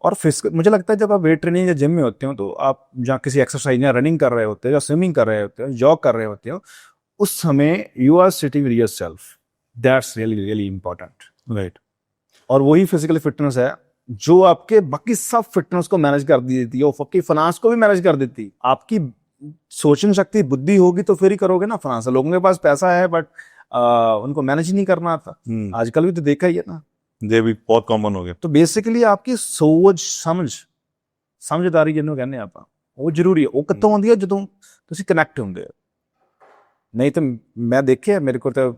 [SPEAKER 2] और फिजिकल, मुझे लगता है जब आप वेट ट्रेनिंग या जिम में होते हो, तो आप जहाँ किसी एक्सरसाइज या रनिंग कर रहे होते हो, या स्विमिंग कर रहे होते हो, जॉग कर रहे होते हो, उस समय you are sitting with yourself, that's really really important.
[SPEAKER 1] Right.
[SPEAKER 2] और वही फिजिकल फिटनेस है जो आपके बाकी सब फिटनेस को मैनेज कर देती है, आपकी फाइनेंस को भी मैनेज कर देती है। आपकी सोचने शक्ति, बुद्धि होगी तो फिर ही करोगे ना फाइनेंस। लोगों के पास पैसा है बट उनको मैनेज नहीं करना आता। आजकल भी तो देखा ही है ना,
[SPEAKER 1] ये भी बहुत कॉमन हो गया।
[SPEAKER 2] तो बेसिकली आपकी सोच, समझदारी जिन्हों कहने आप, वो जरूरी है। वो कितों आती है ਜਦੋਂ ਤੁਸੀਂ कनैक्ट होंगे। नहीं तो मैं देखे मेरे को तो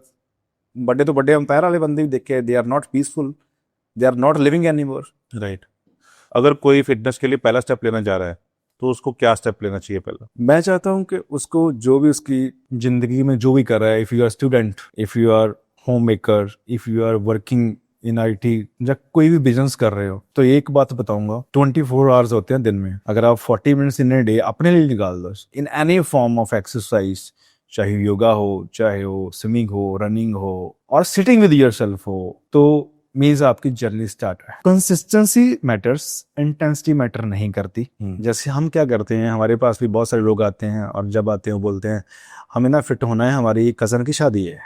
[SPEAKER 2] बड़े तो बड़े अंपायर वाले बंदे भी देखे, they are not peaceful, they are not living any more.
[SPEAKER 1] Right. अगर कोई फिटनेस के लिए पहला स्टेप लेना चाह रहा है तो उसको क्या स्टेप लेना चाहिए पहला?
[SPEAKER 2] मैं चाहता हूं कि उसको जो भी उसकी जिंदगी में जो भी कर रहा है, if you are student, if you are homemaker, if you are working in IT, जब कोई भी बिजनेस कर रहे हो, तो एक बात बताऊंगा, 24 आवर्स होते हैं दिन में। अगर आप 40 मिनट्स इन ए डे अपने लिए निकाल दो, in any form of exercise, चाहे योगा हो, चाहे वो स्विमिंग हो, रनिंग हो, और सिटिंग विद योरसेल्फ हो, तो मीन्स आपकी जर्नी स्टार्ट है। कंसिस्टेंसी मैटर्स, इंटेंसिटी मैटर नहीं करती। जैसे हम क्या करते हैं, हमारे पास भी बहुत सारे लोग आते हैं और जब आते हैं वो बोलते हैं हमें ना फिट होना है, हमारी कजन की शादी है।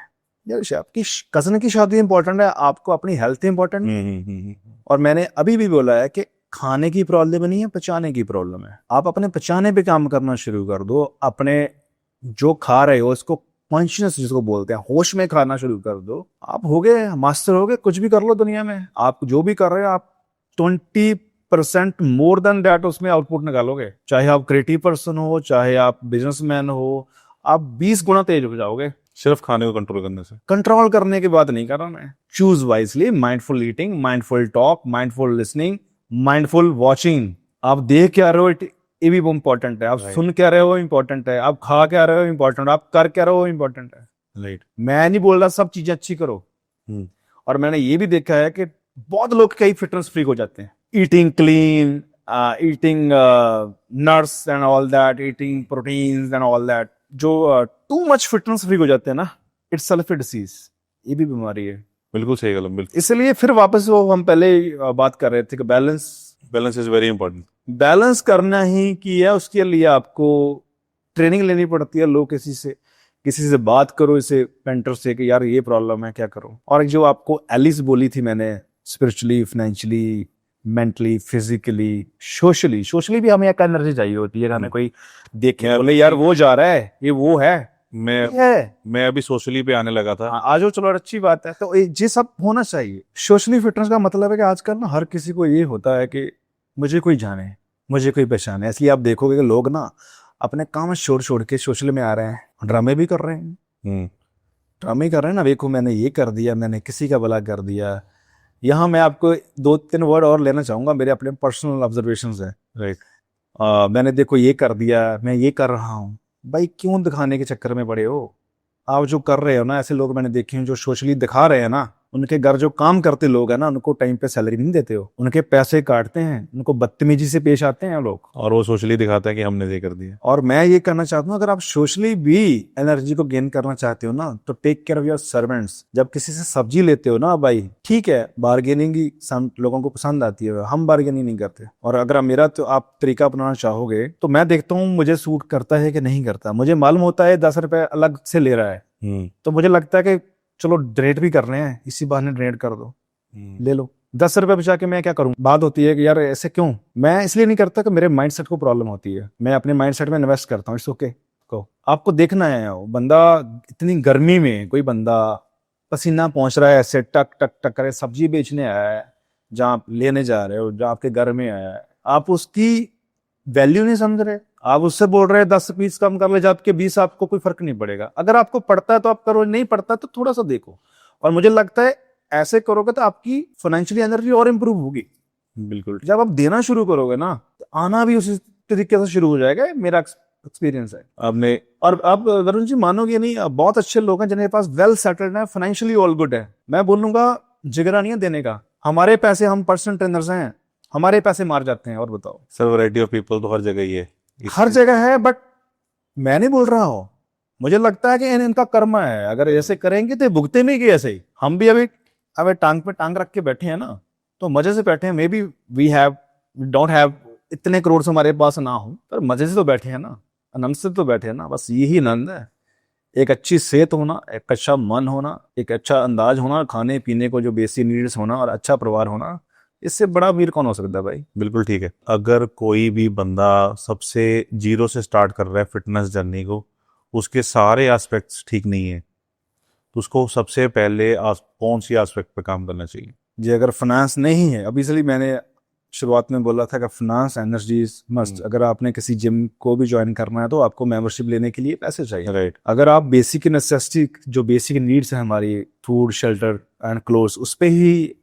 [SPEAKER 2] यार आपकी कजन की शादी इंपॉर्टेंट है, आपको अपनी हेल्थ इंपॉर्टेंट। और मैंने अभी भी बोला है कि खाने की प्रॉब्लम नहीं है, पचाने की प्रॉब्लम है। आप अपने पचाने पे काम करना शुरू कर दो, अपने जो खा रहे हो उसको कॉन्शियस जिसको बोलते हैं, होश में खाना शुरू कर दो, आप हो गए मास्टर, हो गए। कुछ भी कर लो दुनिया में, आप जो भी कर रहे हो, आप 20% मोर देन दैट उसमें आउटपुट निकालोगे। चाहे आप क्रिएटिव पर्सन हो, चाहे आप बिजनेसमैन हो, आप 20 गुना तेज हो जाओगे
[SPEAKER 1] सिर्फ खाने को कंट्रोल करने से।
[SPEAKER 2] कंट्रोल करने की बात नहीं कर रहा मैं। Choose wisely, mindful eating, mindful talk, mindful listening, mindful watching. आप देख क्या रहे हो ये भी इंपॉर्टेंट है, आप सुन क्या रहे हो इंपॉर्टेंट है, आप खा क्या रहे हो इंपॉर्टेंट, आप कर क्या रहे हो इंपॉर्टेंट है।
[SPEAKER 1] राइट।
[SPEAKER 2] मैं नहीं बोल रहा सब चीजें अच्छी करो, और मैंने ये भी देखा है कि बहुत लोग कई फिटनेस फ्रीक हो जाते हैं, eating clean, eating nuts and all that, eating proteins and all that, जो टू मच फिटनेस फ्रीक हो जाते हैं ना, इट्स सेल्फ डिसीज, ये भी बीमारी है।
[SPEAKER 1] बिल्कुल सही गलम, बिल्कुल।
[SPEAKER 2] इसलिए फिर वापस वो हम पहले बात कर रहे थे कि balance
[SPEAKER 1] is very important.
[SPEAKER 2] Balance करना ही की है, उसके लिए आपको ट्रेनिंग लेनी पड़ती है। लोग किसी से बात करो, इसे पेंटर से, कि यार ये प्रॉब्लम है, क्या करो। और जो आपको एलिस बोली थी मैंने, spiritually, financially, mentally, physically, socially भी हमें एक एनर्जी चाहिए होती है। हमें कोई देखे बोले यार वो जा रहा है, ये वो है,
[SPEAKER 1] मैं अभी सोशली पे आने लगा था।
[SPEAKER 2] आ जाओ, चलो अच्छी बात है। तो ये सब होना चाहिए। सोशली फिटनेस का मतलब है कि आजकल ना हर किसी को ये होता है कि मुझे कोई जाने, मुझे कोई पहचाने। इसलिए आप देखोगे कि लोग ना अपने काम छोड़ के सोशल में आ रहे हैं, ड्रामे भी कर रहे हैं। ड्रामे कर रहे हैं ना, देखो मैंने ये कर दिया, मैंने किसी का भला कर दिया। यहाँ मैं आपको 2-3 वर्ड और लेना चाहूंगा, मेरे अपने पर्सनल ऑब्जर्वेशंस है।
[SPEAKER 1] राइट।
[SPEAKER 2] मैंने देखो ये कर दिया, मैं ये कर रहा हूँ। भाई क्यों दिखाने के चक्कर में पड़े हो? आप जो कर रहे हो ना, ऐसे लोग मैंने देखे हैं जो सोशली दिखा रहे हैं ना, उनके घर जो काम करते लोग हैं ना, उनको टाइम पे सैलरी नहीं देते हो, उनके पैसे काटते हैं, उनको बदतमीजी से पेश आते हैं लोग,
[SPEAKER 1] और वो सोशली दिखाता है कि हमने ये कर दिया।
[SPEAKER 2] और मैं ये करना चाहता हूँ, अगर आप सोशली भी एनर्जी को गेन करना चाहते हो ना, तो take care of your servants. जब किसी से सब्जी लेते हो ना भाई, ठीक है, बार्गेनिंग ही लोगों को पसंद आती है, हम बार्गेनिंग नहीं करते। और अगर मेरा तो आप तरीका अपनाना चाहोगे तो मैं देखता हूँ मुझे सूट करता है कि नहीं करता। मुझे मालूम होता है 10 रुपए अलग से ले रहा है, तो मुझे लगता है कि चलो डोनेट भी कर रहे हैं, इसी बहाने डोनेट कर दो, ले लो 10 रुपए बचा के। मैं क्या करूं? बात होती है कि यार ऐसे क्यों। मैं इसलिए नहीं करता कि मेरे माइंडसेट को प्रॉब्लम होती है, मैं अपने माइंडसेट में इन्वेस्ट करता हूँ। इट्स ओके को आपको देखना है, वो बंदा इतनी गर्मी में, कोई बंदा पसीना पहुंच रहा है, ऐसे टक टक टक करे, सब्जी बेचने आया है, जहां आप लेने जा रहे हो, जहां आपके घर में आया है, आप उसकी वैल्यू नहीं समझ रहे। आप उससे बोल रहे हैं 10 पीस कम कर ले, जबकि 20 आपको कोई फर्क नहीं पड़ेगा। अगर आपको पड़ता है तो आप करो, नहीं पड़ता तो थोड़ा सा देखो। और मुझे लगता है ऐसे करोगे तो आपकी फाइनेंशियली एनर्जी और इंप्रूव होगी।
[SPEAKER 1] बिल्कुल।
[SPEAKER 2] जब आप देना शुरू करोगे ना, तो आना भी उसी तरीके से शुरू हो जाएगा। मेरा एक्सपीरियंस है।
[SPEAKER 1] आपने
[SPEAKER 2] और अब वरुण जी मानोगे नहीं, बहुत अच्छे लोग हैं जिनके पास वेल सेटल्ड है, फाइनेंशियली ऑल गुड है। मैं बोलूंगा जिगरा नहीं है देने का। हमारे पैसे, हम पर्सनल ट्रेनर्स हैं, हमारे पैसे मार जाते हैं। और बताओ
[SPEAKER 1] सर, वैरायटी ऑफ पीपल तो हर जगह ही है,
[SPEAKER 2] हर जगह है, बट मैं नहीं बोल रहा हूं। मुझे लगता है कि इनका कर्म है, अगर ऐसे करेंगे तो भुगते में कि ऐसे ही। हम भी अभी टांग पे टांग रख के बैठे हैं ना, तो मजे से बैठे हैं। Maybe we don't have इतने करोड़ से हमारे पास ना हो, पर मजे से तो बैठे हैं ना, आनंद से तो बैठे हैं ना। बस यही आनंद है, एक अच्छी सेहत होना, एक अच्छा मन होना, एक अच्छा अंदाज होना, खाने पीने को जो बेसिक नीड्स होना, और अच्छा परिवार होना। इससे बड़ा वीर कौन हो सकता है भाई?
[SPEAKER 1] बिल्कुल ठीक है। अगर कोई भी बंदा सबसे जीरो से स्टार्ट कर रहा है फिटनेस जर्नी को, उसके सारे एस्पेक्ट्स ठीक नहीं है, तो उसको सबसे पहले कौन सी एस्पेक्ट पे काम करना चाहिए?
[SPEAKER 2] जी, अगर फाइनेंस नहीं है, अभी इसलिए मैंने शुरुआत में बोला था कि फाइनेंस एनर्जी मस्ट। अगर आपने किसी जिम को भी ज्वाइन करना है तो आपको मेंबरशिप लेने के लिए पैसे चाहिए।
[SPEAKER 1] राइट।
[SPEAKER 2] अगर आप बेसिक नेसेसिटी, जो बेसिक नीड्स है हमारी, फूड, शेल्टर एंड क्लोथ्स, उस पे ही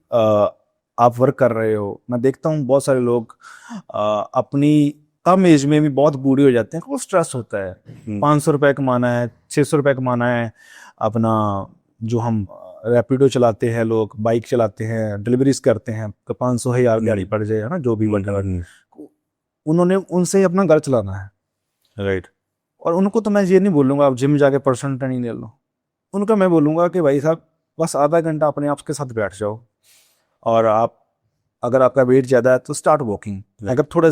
[SPEAKER 2] आप वर्क कर रहे हो। मैं देखता हूँ बहुत सारे लोग अपनी कम एज में भी बहुत बूढ़े हो जाते हैं। वो स्ट्रेस होता है, 500 रुपये कमाना है, 600 रुपये कमाना है। अपना जो हम रैपिडो चलाते हैं, लोग बाइक चलाते हैं, डिलीवरीज करते हैं, तो 500 1000 दिहाड़ी पड़ जाए, है ना, जो भी उन्होंने उनसे ही अपना घर चलाना है।
[SPEAKER 1] राइट।
[SPEAKER 2] और उनको तो मैं ये नहीं बोलूंगा आप जिम जाके पर्सनल ट्रेनिंग ले लो। उनका मैं बोलूंगा कि भाई साहब बस आधा घंटा अपने आप के साथ बैठ जाओ, और आप अगर आपका वेट ज़्यादा है तो स्टार्ट वॉकिंग। अगर थोड़ा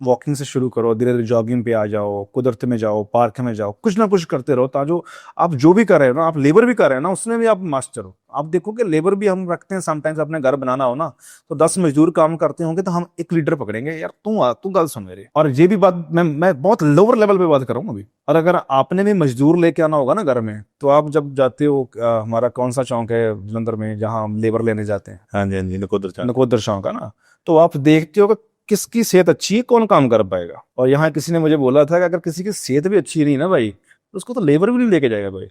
[SPEAKER 2] वॉकिंग से शुरू करो, धीरे धीरे जॉगिंग पे आ जाओ, कुदरत में जाओ, पार्क में जाओ, कुछ ना कुछ करते रहो। ताकि आप जो भी कर रहे हो ना, आप लेबर भी कर रहे हो ना, उसमें भी आप मास्टर हो। आप देखो कि लेबर भी हम रखते हैं समटाइम्स, अपने घर बनाना हो ना तो 10 मजदूर काम करते होंगे तो हम एक लीडर पकड़ेंगे, यार तू गल सुन मेरी। और ये भी बात मैं बहुत लोअर लेवल पे बात कर रहा हूँ अभी। और अगर आपने भी मजदूर लेके आना होगा ना घर में, तो आप जब जाते हो, हमारा कौन सा चौक है जलंधर में जहाँ हम लेबर लेने जाते हैं?
[SPEAKER 1] हाँ जी, हाँ जी,
[SPEAKER 2] नकोदर चौक है ना। तो आप देखते हो कि किसकी सेहत अच्छी है, कौन काम कर पाएगा। और यहाँ किसी ने मुझे बोला था कि अगर किसी की सेहत भी अच्छी नहीं ना भाई, तो उसको तो लेबर भी नहीं लेके जाएगा भाई।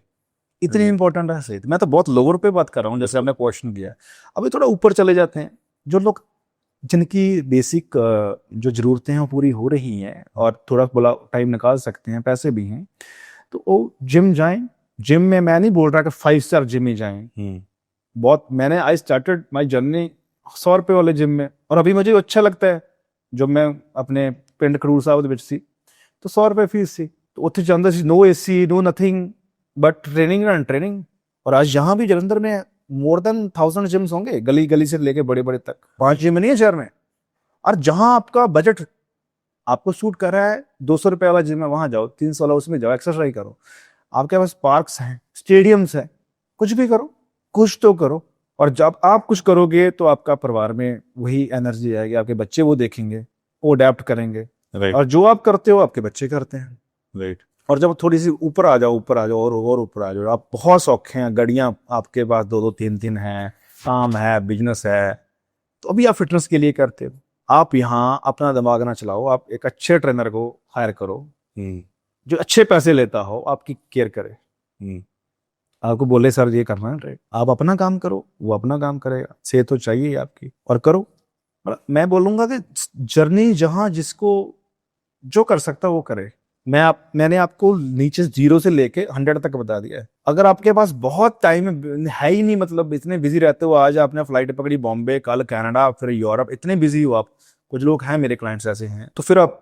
[SPEAKER 2] इतनी इंपॉर्टेंट है सेहत। मैं तो बहुत लोअर पे बात कर रहा हूँ, जैसे आपने क्वेश्चन किया। अभी थोड़ा ऊपर चले जाते हैं, जो लोग जिनकी बेसिक जो जरूरतें हैं वो पूरी हो रही हैं और थोड़ा बोला टाइम निकाल सकते हैं, पैसे भी हैं, तो वो जिम जाएं। जिम में मैं नहीं बोल रहा कि 5 स्टार जिम ही जाएं। बहुत मैंने आई स्टार्टेड माई जर्नी 100 रुपये वाले जिम में, और अभी मुझे अच्छा लगता है। जब मैं अपने पिंड खडूर साहब ਵਿੱਚ ਸੀ तो 100 रुपये फीस थी, तो ਉੱਥੇ ਜਾਂਦਾ ਸੀ, no AC no nothing but training and training. और आज यहाँ भी जलंधर में मोर देन 1000 जिम्स होंगे, गली गली से लेके बड़े बड़े तक। 5 जिम नहीं है शहर में। और जहाँ आपका बजट आपको सूट कर रहा है, 200 रुपये वाला जिम है वहां जाओ, 300 वाला उसमें जाओ, एक्सरसाइज करो। आपके पास पार्क्स हैं, स्टेडियम्स हैं, कुछ भी करो, कुछ तो करो। और जब आप कुछ करोगे तो आपका परिवार में वही एनर्जी आएगी, आपके बच्चे वो देखेंगे, वो अडेप्ट करेंगे।
[SPEAKER 1] राइट।
[SPEAKER 2] और जो आप करते हो आपके बच्चे करते हैं।
[SPEAKER 1] राइट।
[SPEAKER 2] और जब थोड़ी सी ऊपर आ जाओ और ऊपर आ जाओ, आप बहुत सौखे हैं, गाड़ियां आपके पास 2-2 3-3 हैं, काम है, बिजनेस है, तो अभी आप फिटनेस के लिए करते हो। आप यहाँ अपना दिमाग ना चलाओ, आप एक अच्छे ट्रेनर को हायर करो जो अच्छे पैसे लेता हो, आपकी केयर करे, आपको बोले सर ये करना है राइट, आप अपना काम करो, वो अपना काम करेगा। सेहत तो चाहिए आपकी, और करो। मैं बोलूंगा कि जर्नी जहां जिसको जो कर सकता वो करे। मैंने आपको नीचे 0 से लेके 100 तक बता दिया है। अगर आपके पास बहुत टाइम है ही नहीं, मतलब इतने बिजी रहते हो, आज आपने फ्लाइट पकड़ी बॉम्बे, कल कनाडा, फिर यूरोप, इतने बिजी हो आप, कुछ लोग हैं मेरे क्लाइंट्स ऐसे हैं, तो फिर आप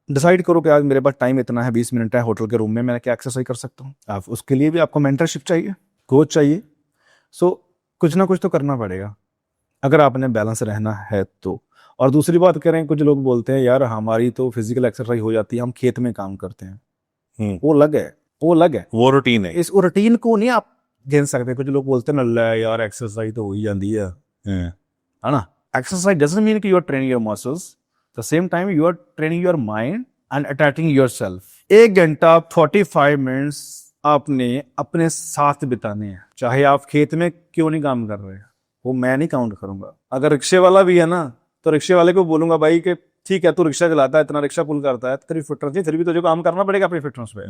[SPEAKER 2] डिसाइड करो कि आज मेरे पास टाइम इतना है, 20 मिनट है होटल के रूम में, मैं क्या एक्सरसाइज कर सकता हूँ। आप उसके लिए भी आपको मेंटरशिप चाहिए, कोच चाहिए। सो कुछ ना कुछ तो करना पड़ेगा अगर आपने बैलेंस रहना है तो। और दूसरी बात करें, कुछ लोग बोलते हैं यार हमारी तो फिजिकल एक्सरसाइज हो जाती है, हम खेत में काम करते हैं। वो अलग है, वो अलग है,
[SPEAKER 1] वो रूटीन है।
[SPEAKER 2] इस रूटीन को नहीं आप गिन सकते। कुछ लोग बोलते हैं ना यार एक्सरसाइज तो हो ही जाती है ना। एक्सरसाइज डजंट मीन कि you are training your muscles, the same time you are training your mind and attacking yourself. 1 घंटा 45 मिनट्स आपने अपने साथ बिताने हैं, चाहे आप खेत में क्यों नहीं काम कर रहे हैं, वो मैं नहीं काउंट करूंगा। अगर रिक्शे वाला भी है ना, तो रिक्शे वाले को बोलूंगा भाई कि ठीक है तू रिक्शा चलाता है, इतना रिक्शा पुल करता है, तेरी फिटनेस नहीं, फिर भी तुझे काम करना पड़ेगा अपनी फिटनेस पे।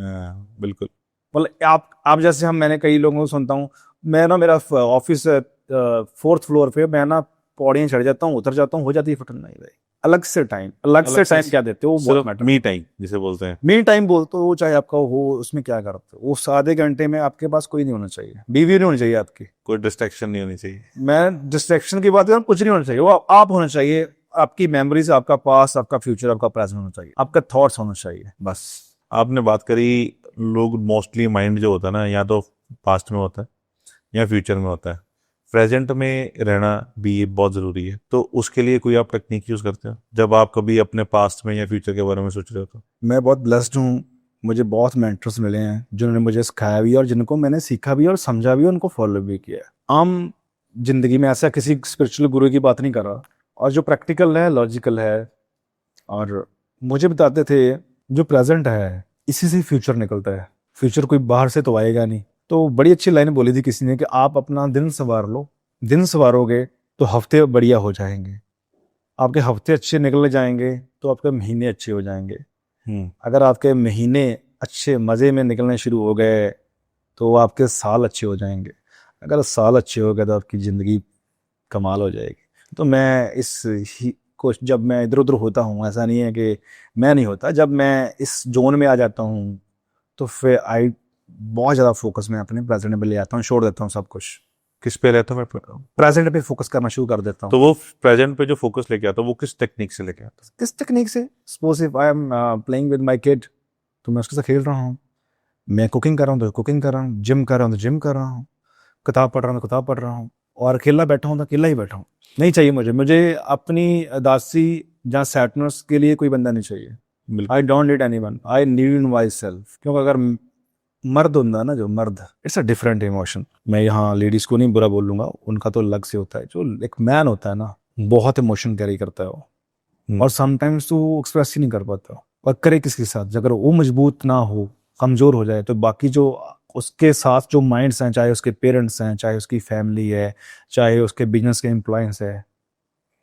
[SPEAKER 1] बिल्कुल।
[SPEAKER 2] मतलब आप जैसे मैंने कई लोगों को सुनता हूँ, मैं ना, मेरा ऑफिस 4th फ्लोर पे, मैं ना पौड़ियां चढ़ जाता हूँ, उतर जाता हूँ, हो जाती है फिटनेस। नहीं भाई, अलग से टाइम क्या देते हो, वो मैटर।
[SPEAKER 1] मी टाइम जिसे बोलते हैं,
[SPEAKER 2] मी टाइम बोलते हो, चाहे आपका हो, उसमें क्या करते हो, उस आधे घंटे में आपके पास कोई नहीं होना चाहिए, बीवी नहीं होनी चाहिए आपकी,
[SPEAKER 1] कोई डिस्ट्रैक्शन नहीं होनी चाहिए।
[SPEAKER 2] मैं डिस्ट्रैक्शन की बात कर रहा हूँ, कुछ नहीं होना चाहिए, वो आप होना चाहिए। आपकी मेमोरीज, आपका पास्ट, आपका फ्यूचर, आपका प्रेजेंट होना चाहिए, आपका थॉट्स होना चाहिए, बस।
[SPEAKER 1] आपने बात करी, लोग मोस्टली माइंड जो होता है ना, या तो पास्ट में होता है या फ्यूचर में होता है। प्रेजेंट में रहना भी बहुत ज़रूरी है। तो उसके लिए कोई आप टेक्निक यूज़ करते हो जब आप कभी अपने पास्ट में या फ्यूचर के बारे में सोच रहे हो? तो
[SPEAKER 2] मैं बहुत ब्लेस्ड हूँ, मुझे बहुत मेंटर्स मिले हैं जिन्होंने मुझे सिखाया भी और जिनको मैंने सीखा भी और समझा भी, उनको फॉलो भी किया। आम जिंदगी में ऐसा किसी स्पिरिचुअल गुरु की बात नहीं कर रहा, और जो प्रैक्टिकल है, लॉजिकल है, और मुझे बताते थे जो प्रेजेंट है इसी से फ्यूचर निकलता है, फ्यूचर कोई बाहर से तो आएगा नहीं। तो बड़ी अच्छी लाइन बोली थी किसी ने कि आप अपना दिन संवार लो, दिन संवारोगे तो हफ्ते बढ़िया हो जाएंगे। आपके हफ्ते अच्छे निकल जाएंगे तो आपके महीने अच्छे हो जाएंगे।
[SPEAKER 1] हम्म।
[SPEAKER 2] अगर आपके महीने अच्छे मज़े में निकलने शुरू हो गए तो आपके साल अच्छे हो जाएंगे। अगर साल अच्छे हो गए तो आपकी ज़िंदगी कमाल हो जाएगी। तो मैं इस को जब मैं इधर उधर होता हूँ, ऐसा नहीं है कि मैं नहीं होता, जब मैं इस जोन में आ जाता हूँ तो फिर बहुत ज़्यादा फोकस मैं अपने प्रेजेंट पे ले आता हूँ, छोड़ देता हूँ सब कुछ,
[SPEAKER 1] किस पे रहता हूँ मैं?
[SPEAKER 2] प्रेजेंट पे फोकस करना शुरू कर देता हूँ।
[SPEAKER 1] तो वो प्रेजेंट पे जो फोकस लेके आता हूँ वो किस टेक्निक से लेके आता
[SPEAKER 2] किस टेक्निक से? Suppose if I am playing with my kid, तो मैं उसके साथ खेल रहा हूँ। मैं कुकिंग कर रहा हूँ तो कुकिंग कर रहा हूँ, जिम कर रहा हूँ तो जिम कर रहा हूँ, किताब पढ़ रहा हूँ तो किताब पढ़ रहा हूँ, और अकेला बैठा हूँ तो अकेला ही बैठा हूँ। नहीं चाहिए मुझे अपनी दासी जहाँ सैटनर्स के लिए कोई बंदा नहीं चाहिए।
[SPEAKER 1] हूँ?
[SPEAKER 2] I don't need any one, I need my self. क्योंकि अगर मर्द होता है ना, जो मर्द, इट्स अ डिफरेंट इमोशन। मैं यहाँ लेडीज को नहीं बुरा बोलूंगा, उनका तो अलग से होता है। जो एक मैन होता है ना, बहुत इमोशन कैरी करता है वो, और समटाइम्स तो वो एक्सप्रेस ही नहीं कर पाता। और करे किसके साथ? अगर वो मजबूत ना हो, कमजोर हो जाए, तो बाकी जो उसके साथ जो माइंड्स हैं, चाहे उसके पेरेंट्स हैं, चाहे उसकी फैमिली है, चाहे उसके बिजनेस के एम्प्लॉयंस है,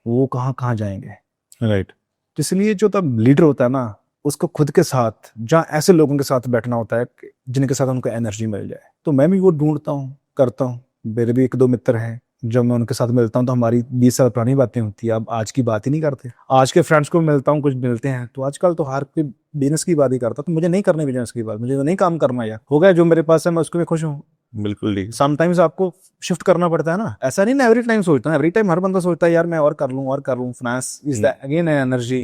[SPEAKER 2] वो कहाँ कहाँ जाएंगे?
[SPEAKER 1] राइट।
[SPEAKER 2] तो इसलिए जो तब लीडर होता है ना, उसको खुद के साथ, जहाँ ऐसे लोगों के साथ बैठना होता है जिनके साथ उनको एनर्जी मिल जाए। तो मैं भी वो ढूंढता हूँ, करता हूँ। मेरे भी एक दो मित्र हैं, जब मैं उनके साथ मिलता हूँ तो हमारी 20 साल पुरानी बातें होती है। अब आज की बात ही नहीं करते। आज के फ्रेंड्स को मिलता हूँ, कुछ मिलते हैं तो आजकल तो हर कोई बिजनेस की बात ही करता। तो मुझे नहीं करनी बिजनेस की बात, मुझे तो नहीं काम करना यार, हो गया जो मेरे पास है मैं उसको भी खुश हूँ।
[SPEAKER 1] बिल्कुल ठीक।
[SPEAKER 2] समटाइम्स आपको शिफ्ट करना पड़ता है ना, ऐसा नहीं ना एवरी टाइम सोचता हूँ। एवरी टाइम हर बंदा सोचता है यार मैं और कर लूँ और कर लूँ, finance is the again energy.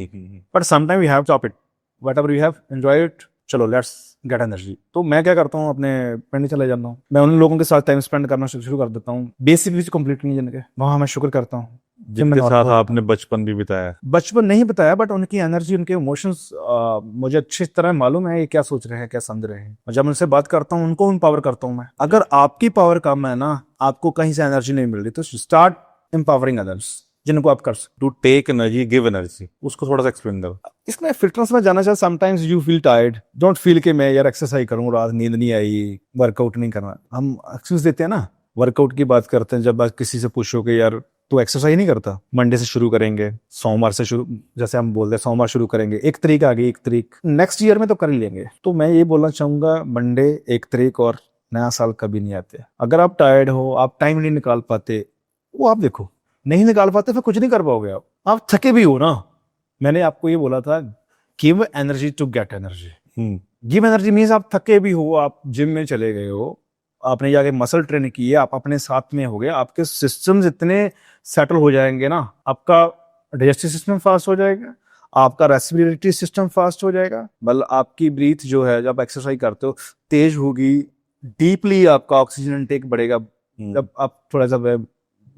[SPEAKER 2] But sometime we have top it, whatever you have enjoy it, चलो लेट्स गेट एनर्जी। तो मैं क्या करता हूँ, अपने पिंड चले जाता हूँ, मैं उन लोगों के साथ टाइम स्पेंड करना शुरू कर देता हूँ। बेसिक भी कंप्लीट नहीं है जिनके, वहाँ मैं शुक्र करता हूँ
[SPEAKER 1] जिनके साथ आपने बचपन भी बिताया।
[SPEAKER 2] बचपन नहीं बताया, बट उनकी एनर्जी, उनके इमोशंस मुझे अच्छी तरह मालूम है, ये क्या सोच रहे हैं, क्या समझ रहे हैं। और जब उनसे बात करता हूँ, उनको एम्पावर करता हूँ मैं। अगर आपकी पावर कम है ना, आपको कहीं से एनर्जी नहीं मिल रही, तो स्टार्ट एम्पावरिंग अदर्स जिनको आप कर सकते।
[SPEAKER 1] To take energy, give energy, उसको थोड़ा सा एक्सप्लेन करो।
[SPEAKER 2] इसमें फिटनेस में जाना चाहिए। Sometimes you feel tired, don't feel कि मैं यार एक्सरसाइज करूँ, रात नींद नहीं आई, वर्कआउट नहीं करना। हम एक्सक्यूज देते हैं ना, वर्कआउट की बात करते हैं। जब आप किसी से पूछो कि यार तो एक्सरसाइज नहीं करता, मंडे से शुरू करेंगे, सोमवार से शुरू, जैसे हम बोलते हैं सोमवार शुरू करेंगे, 1 तारीख आ गई, 1 तारीख नेक्स्ट ईयर में तो कर ही लेंगे। तो मैं ये बोलना चाहूंगा, मंडे, 1 तारीख और नया साल कभी नहीं आते। अगर आप टायर्ड हो, आप टाइम नहीं निकाल पाते, वो आप देखो, नहीं निकाल पाते फिर कुछ नहीं कर पाओगे। आप थके भी हो ना, मैंने आपको ये बोला था, give energy to get energy. Give energy means आप थके भी हो, आप जिम में चले गए हो, आपने जाके मसल ट्रेन की है, आप अपने साथ में हो गए, आपके सिस्टम्स इतने सेटल हो जाएंगे ना, आपका डाइजेस्टिव सिस्टम फास्ट हो जाएगा, आपका रेस्पिरेटरी सिस्टम फास्ट हो जाएगा, मतलब आपकी ब्रीथ जो है जब एक्सरसाइज करते हो तेज होगी, डीपली आपका ऑक्सीजन इनटेक बढ़ेगा। जब आप थोड़ा सा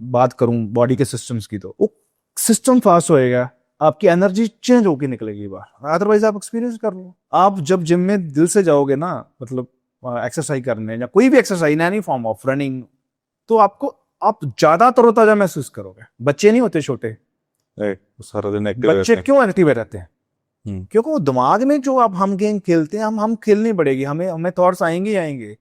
[SPEAKER 2] बात करूं बॉडी के सिस्टम्स की, तो वो सिस्टम फास्ट होएगा, आपकी एनर्जी चेंज होकर निकलेगी बाहर। अदरवाइज आप एक्सपीरियंस कर लो, आप जब जिम में दिल से जाओगे ना, मतलब एक्सरसाइज करने या कोई भी exercise, any form of running, तो आपको आप ज्यादा तरोताजा महसूस करोगे। बच्चे नहीं होते छोटे,
[SPEAKER 1] सारा दिन एक्टिव
[SPEAKER 2] बच्चे क्यों एक्टिव रहते हैं?
[SPEAKER 1] हम्म।
[SPEAKER 2] क्योंकि वो दिमाग में जो अब हम गेम खेलते हैं, हम खेलनी पड़ेगी, हमें हमें थॉट्स आएंगे ही आएंगे।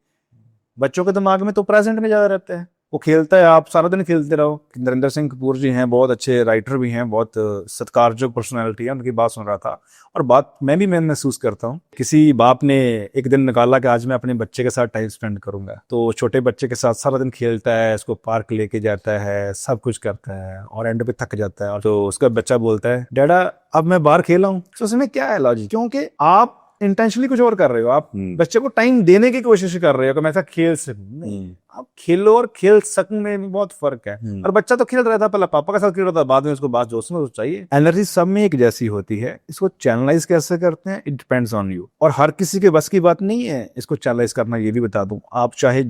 [SPEAKER 2] बच्चों के दिमाग में तो प्रेजेंट में ज्यादा रहते हैं, वो खेलता है, आप सारा दिन खेलते रहो। नरेंद्र सिंह कपूर जी हैं, बहुत अच्छे राइटर भी हैं, बहुत सत्कारजोग्य पर्सनैलिटी है, उनकी बात सुन रहा था, और बात मैं महसूस करता हूँ। किसी बाप ने एक दिन निकाला कि आज मैं अपने बच्चे के साथ टाइम स्पेंड करूंगा, तो छोटे बच्चे के साथ सारा दिन खेलता है, इसको पार्क लेके जाता है, सब कुछ करता है, और एंड पे थक जाता है। और तो उसका बच्चा बोलता है, डैडा अब मैं बाहर खेला हूँ। तो उसमें क्या है लॉजिक? क्योंकि आप इंटेंशनली कुछ और कर रहे हो, आप बच्चे को टाइम देने की कोशिश कर रहे हो कि मैं ऐसा खेल सकूं। नहीं, आप खेलो और खेल सकूं में भी बहुत फर्क है। और बच्चा तो खेल रहा था, पहले पापा के साथ खेल रहा था, बाद में उसको बात दोस्तों में चाहिए। एनर्जी सब में एक जैसी होती है, इसको चैनलाइज कैसे करते हैं, इट डिपेंड्स ऑन यू। और हर किसी के बस की बात नहीं है इसको चैनलाइज करना। ये भी बता दूं, आप चाहे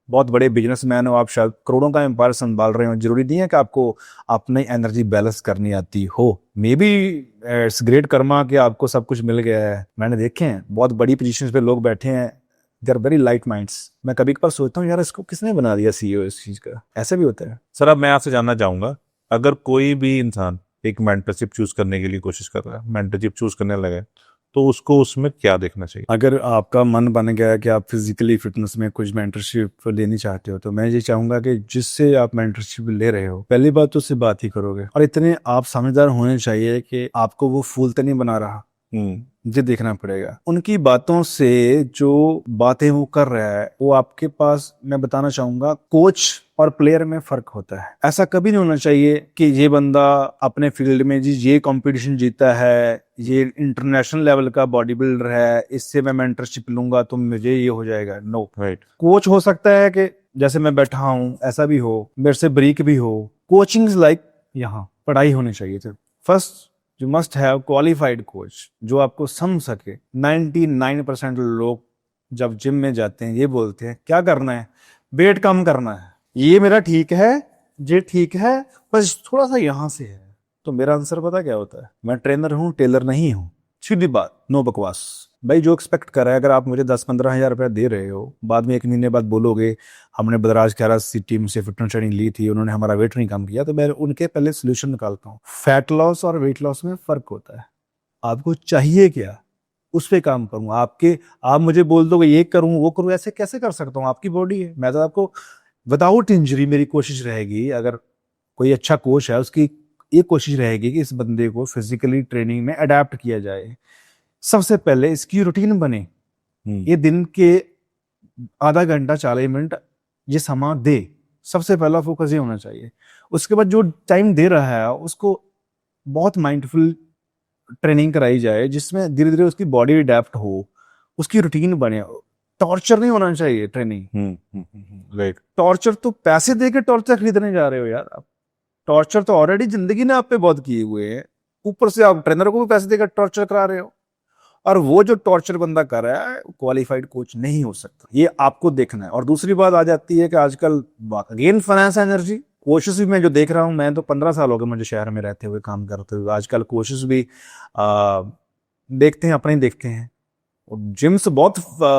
[SPEAKER 2] बहुत बड़े बिजनेसमैन हो, आप शायद करोड़ों का एम्पायर संभाल रहे हो, जरूरी नहीं है कि आपको अपनी एनर्जी बैलेंस करनी आती हो। May be it's great Karma कि आपको सब कुछ मिल गया है। मैंने देखे हैं बहुत बड़ी पोजीशंस पे लोग बैठे हैं, they are very light minds. मैं कभी कभार सोचता हूँ यार इसको किसने बना दिया सीईओ इस चीज का, ऐसा भी होता है।
[SPEAKER 1] सर, अब मैं आपसे जानना चाहूंगा, अगर कोई भी इंसान एक मेंटरशिप चूज करने के लिए कोशिश कर रहा है, मेंटरशिप चूज करने लगे, तो उसको उसमें क्या देखना चाहिए?
[SPEAKER 2] अगर आपका मन बन गया है कि आप फिजिकली फिटनेस में कुछ मेंटरशिप लेनी चाहते हो, तो मैं ये चाहूंगा कि जिससे आप मेंटरशिप ले रहे हो, पहली बात तो उससे बात ही करोगे, और इतने आप समझदार होने चाहिए कि आपको वो फूल तो नहीं बना रहा। ये देखना पड़ेगा। उनकी बातों से जो बातें वो कर रहा है, वो आपके पास, मैं बताना चाहूंगा, कोच और प्लेयर में फर्क होता है। ऐसा कभी नहीं होना चाहिए कि ये बंदा अपने फील्ड में जी ये कंपटीशन जीता है, ये इंटरनेशनल लेवल का बॉडी बिल्डर है, इससे मैं मेंटरशिप लूंगा तो मुझे ये हो जाएगा। No,
[SPEAKER 1] right.
[SPEAKER 2] कोच हो सकता है कि जैसे मैं बैठा हूं ऐसा भी हो, मेरे से ब्रीक भी हो। कोचिंग लाइक यहाँ पढ़ाई होनी चाहिए। तो first you must have qualified coach जो आपको समझ सके। 99% लोग जब जिम में जाते हैं ये बोलते हैं क्या करना है, वेट कम करना है, ये मेरा ठीक है, ये ठीक है, बस थोड़ा सा यहां से है। तो मेरा आंसर पता क्या होता है, मैं ट्रेनर हूं, टेलर नहीं हूं। सीधी बात, नो बकवास। भाई जो एक्सपेक्ट कर रहा है, अगर आप मुझे 10-15 हजार रुपया दे रहे हो, बाद में 1 महीने बाद बोलोगे हमने बदराज खैरा की टीम से फिटनेस ट्रेनिंग ली थी, उन्होंने हमारा वेट नहीं कम किया, तो मैं उनके पहले सोल्यूशन निकालता हूँ। फैट लॉस और वेट लॉस में फर्क होता है। आपको चाहिए क्या, उस पे काम करूँ। आप मुझे बोल दो ये करूँ वो करूँ, ऐसे कैसे कर सकता हूँ? आपकी बॉडी है। मैं तो आपको विदाउट इंजरी, मेरी कोशिश रहेगी, अगर कोई अच्छा कोच है उसकी ये कोशिश रहेगी कि इस बंदे को फिजिकली ट्रेनिंग में अडेप्ट किया जाए। सबसे पहले इसकी रूटीन बने, ये दिन के आधा घंटा 40 मिनट ये समा दे। सबसे पहला फोकस ये होना चाहिए। उसके बाद जो टाइम दे रहा है उसको बहुत माइंडफुल ट्रेनिंग कराई जाए, जिसमें धीरे धीरे उसकी बॉडी अडेप्ट हो, उसकी रूटीन बने। टॉर्चर नहीं होना चाहिए ट्रेनिंग।
[SPEAKER 1] राइट।
[SPEAKER 2] टॉर्चर तो पैसे दे के टॉर्चर खरीदने जा रहे हो यार आप। टॉर्चर तो ऑलरेडी जिंदगी ने आप पे बहुत किए हुए हैं, ऊपर से आप ट्रेनर को भी पैसे देकर टॉर्चर करा रहे हो। और वो जो टॉर्चर बंदा कर रहा है क्वालिफाइड कोच नहीं हो सकता, ये आपको देखना है। और दूसरी बात आ जाती है कि आजकल अगेन फाइनेंस एनर्जी, कोशिश भी मैं जो देख रहा हूँ, मैं तो 15 साल हो गए मुझे शहर में रहते हुए, काम करते हुए। आजकल कोशिश भी देखते हैं, अपने ही देखते हैं। जिम्स बहुत